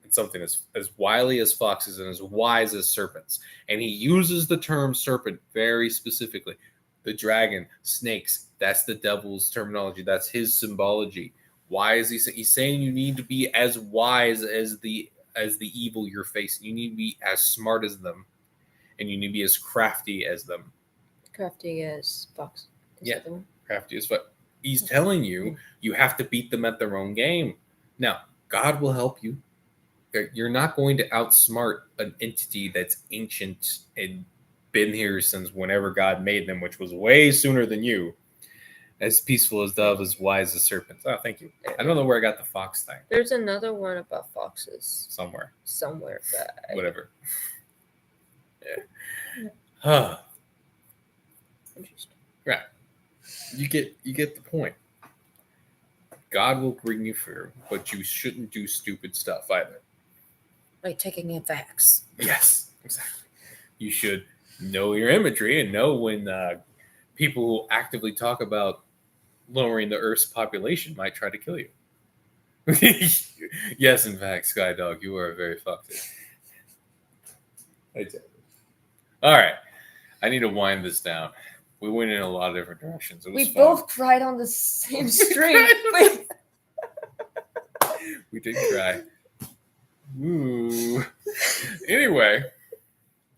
It's something as wily as foxes and as wise as serpents. And he uses the term serpent very specifically. The dragon, snakes, that's the devil's terminology. That's his symbology. Why is he's saying you need to be as wise as the evil you're facing. You need to be as smart as them, and you need to be as crafty as them. Crafty as fox. Crafty as fuck. He's telling you have to beat them at their own game. Now, God will help you. You're not going to outsmart an entity that's ancient and been here since whenever God made them, which was way sooner than you. As peaceful as dove, as wise as serpents. Oh, thank you. I don't know where I got the fox thing. There's another one about foxes. Somewhere, but whatever. Yeah. Interesting. Right. You get the point. God will bring you through, but you shouldn't do stupid stuff either. Like taking in facts. Yes, exactly. You should know your imagery and know when people who actively talk about lowering the Earth's population might try to kill you. Yes, in fact, Skydog, you are very fucked. All right. I need to wind this down. We went in a lot of different directions. It was fun. Both cried on the same stream. We did cry. Ooh. Anyway.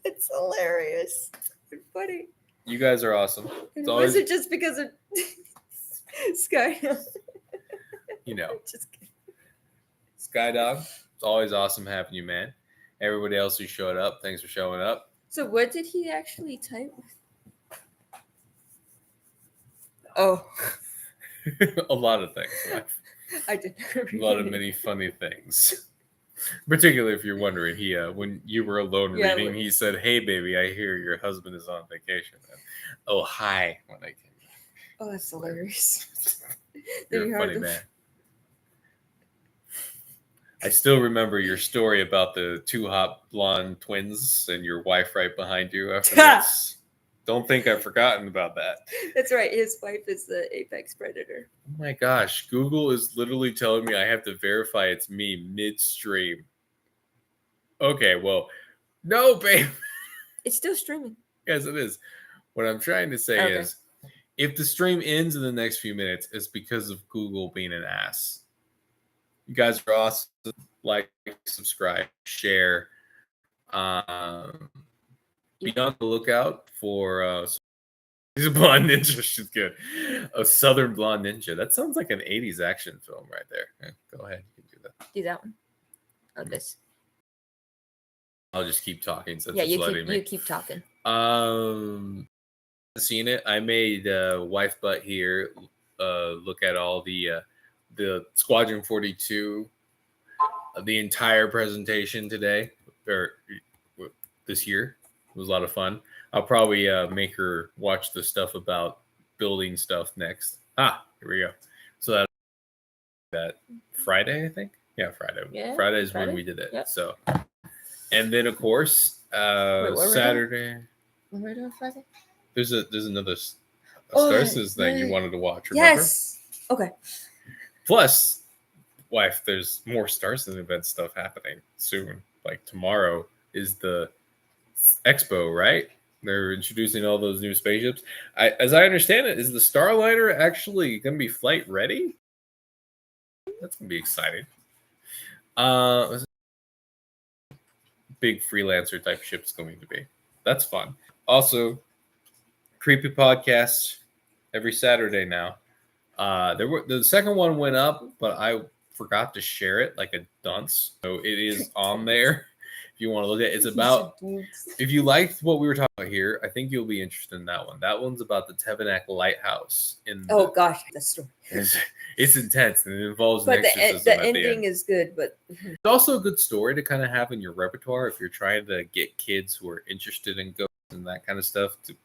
It's hilarious. It's funny. You guys are awesome. Was it just because of Sky? You know. Just kidding. Skydog, it's always awesome having you, man. Everybody else who showed up, thanks for showing up. So what did he actually type? Oh. A lot of things. I did. A lot of many funny things. Particularly if you're wondering, he when you were alone reading, he said, "Hey, baby, I hear your husband is on vacation." And, "Oh, hi." When I came. Oh, that's hilarious. You're a funny man. I still remember your story about the two hot blonde twins and your wife right behind you afterwards. Don't think I've forgotten about that. That's right. His wife is the apex predator. Oh my gosh. Google is literally telling me I have to verify it's me midstream. Okay, well, no, babe. It's still streaming. Yes, it is. What I'm trying to say is, if the stream ends in the next few minutes, it's because of Google being an ass. You guys are awesome. Like, subscribe, share. Be on the lookout for he's a blonde ninja. She's good. A Southern blonde ninja. That sounds like an 80s action film right there. Yeah, go ahead. You can do that. Do that one. Oh, this. I'll just keep talking since you keep talking. Seen it. I made wife butt here look at all the Squadron 42, the entire presentation today or this year. It was a lot of fun. I'll probably make her watch the stuff about building stuff next. Here we go. So that Friday, I think. Yeah, Friday. Yeah, Friday is when Friday. we did it. Yep. So, and then of course, what were we Saturday. What were we doing Friday? There's another Oh, Star Citizen thing you right. wanted to watch. Remember? Yes. Okay. Plus, wife, there's more Star Citizen event stuff happening soon. Like tomorrow is the expo, right? They're introducing all those new spaceships. As I understand it, is the Starliner actually going to be flight ready? That's going to be exciting. Big freelancer type ship's going to be. That's fun. Also, creepy podcast every Saturday now. The second one went up, but I forgot to share it like a dunce. So it is on there. If you want to look at it, it's about. If you liked what we were talking about here, I think you'll be interested in that one. That one's about the Tevenak Lighthouse. Gosh, the story. It's intense and it involves But an exorcism the at ending the end. is good. But It's also a good story to kind of have in your repertoire if you're trying to get kids who are interested in ghosts and that kind of stuff to,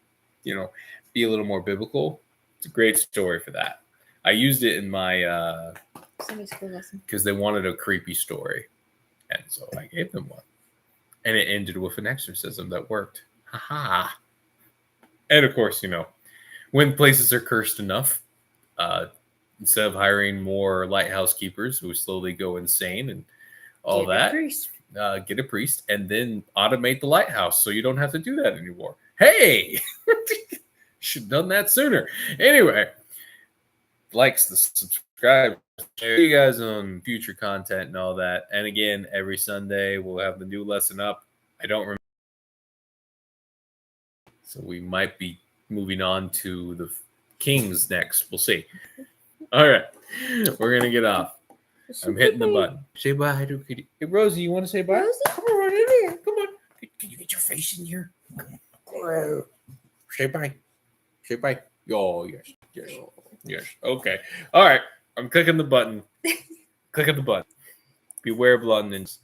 be a little more biblical. It's a great story for that. I used it in my Sunday school lesson because they wanted a creepy story, and so I gave them one, and it ended with an exorcism that worked. Haha! And of course, when places are cursed enough, instead of hiring more lighthouse keepers who slowly go insane and all that, get a priest and then automate the lighthouse so you don't have to do that anymore. Hey, should have done that sooner. Anyway, likes, the subscribe, share you guys on future content and all that. And again, every Sunday we'll have the new lesson up. I don't remember, so we might be moving on to the Kings next. We'll see. All right, we're gonna get off. I'm hitting the button. Say bye to Kitty. Hey, Rosie, you want to say bye? Rosie? Come on, right in here. Come on. Can you get your face in here? Say bye. Say bye. Oh, yes. Yes. Yes. Okay. All right. I'm clicking the button. Clicking the button. Beware of London's.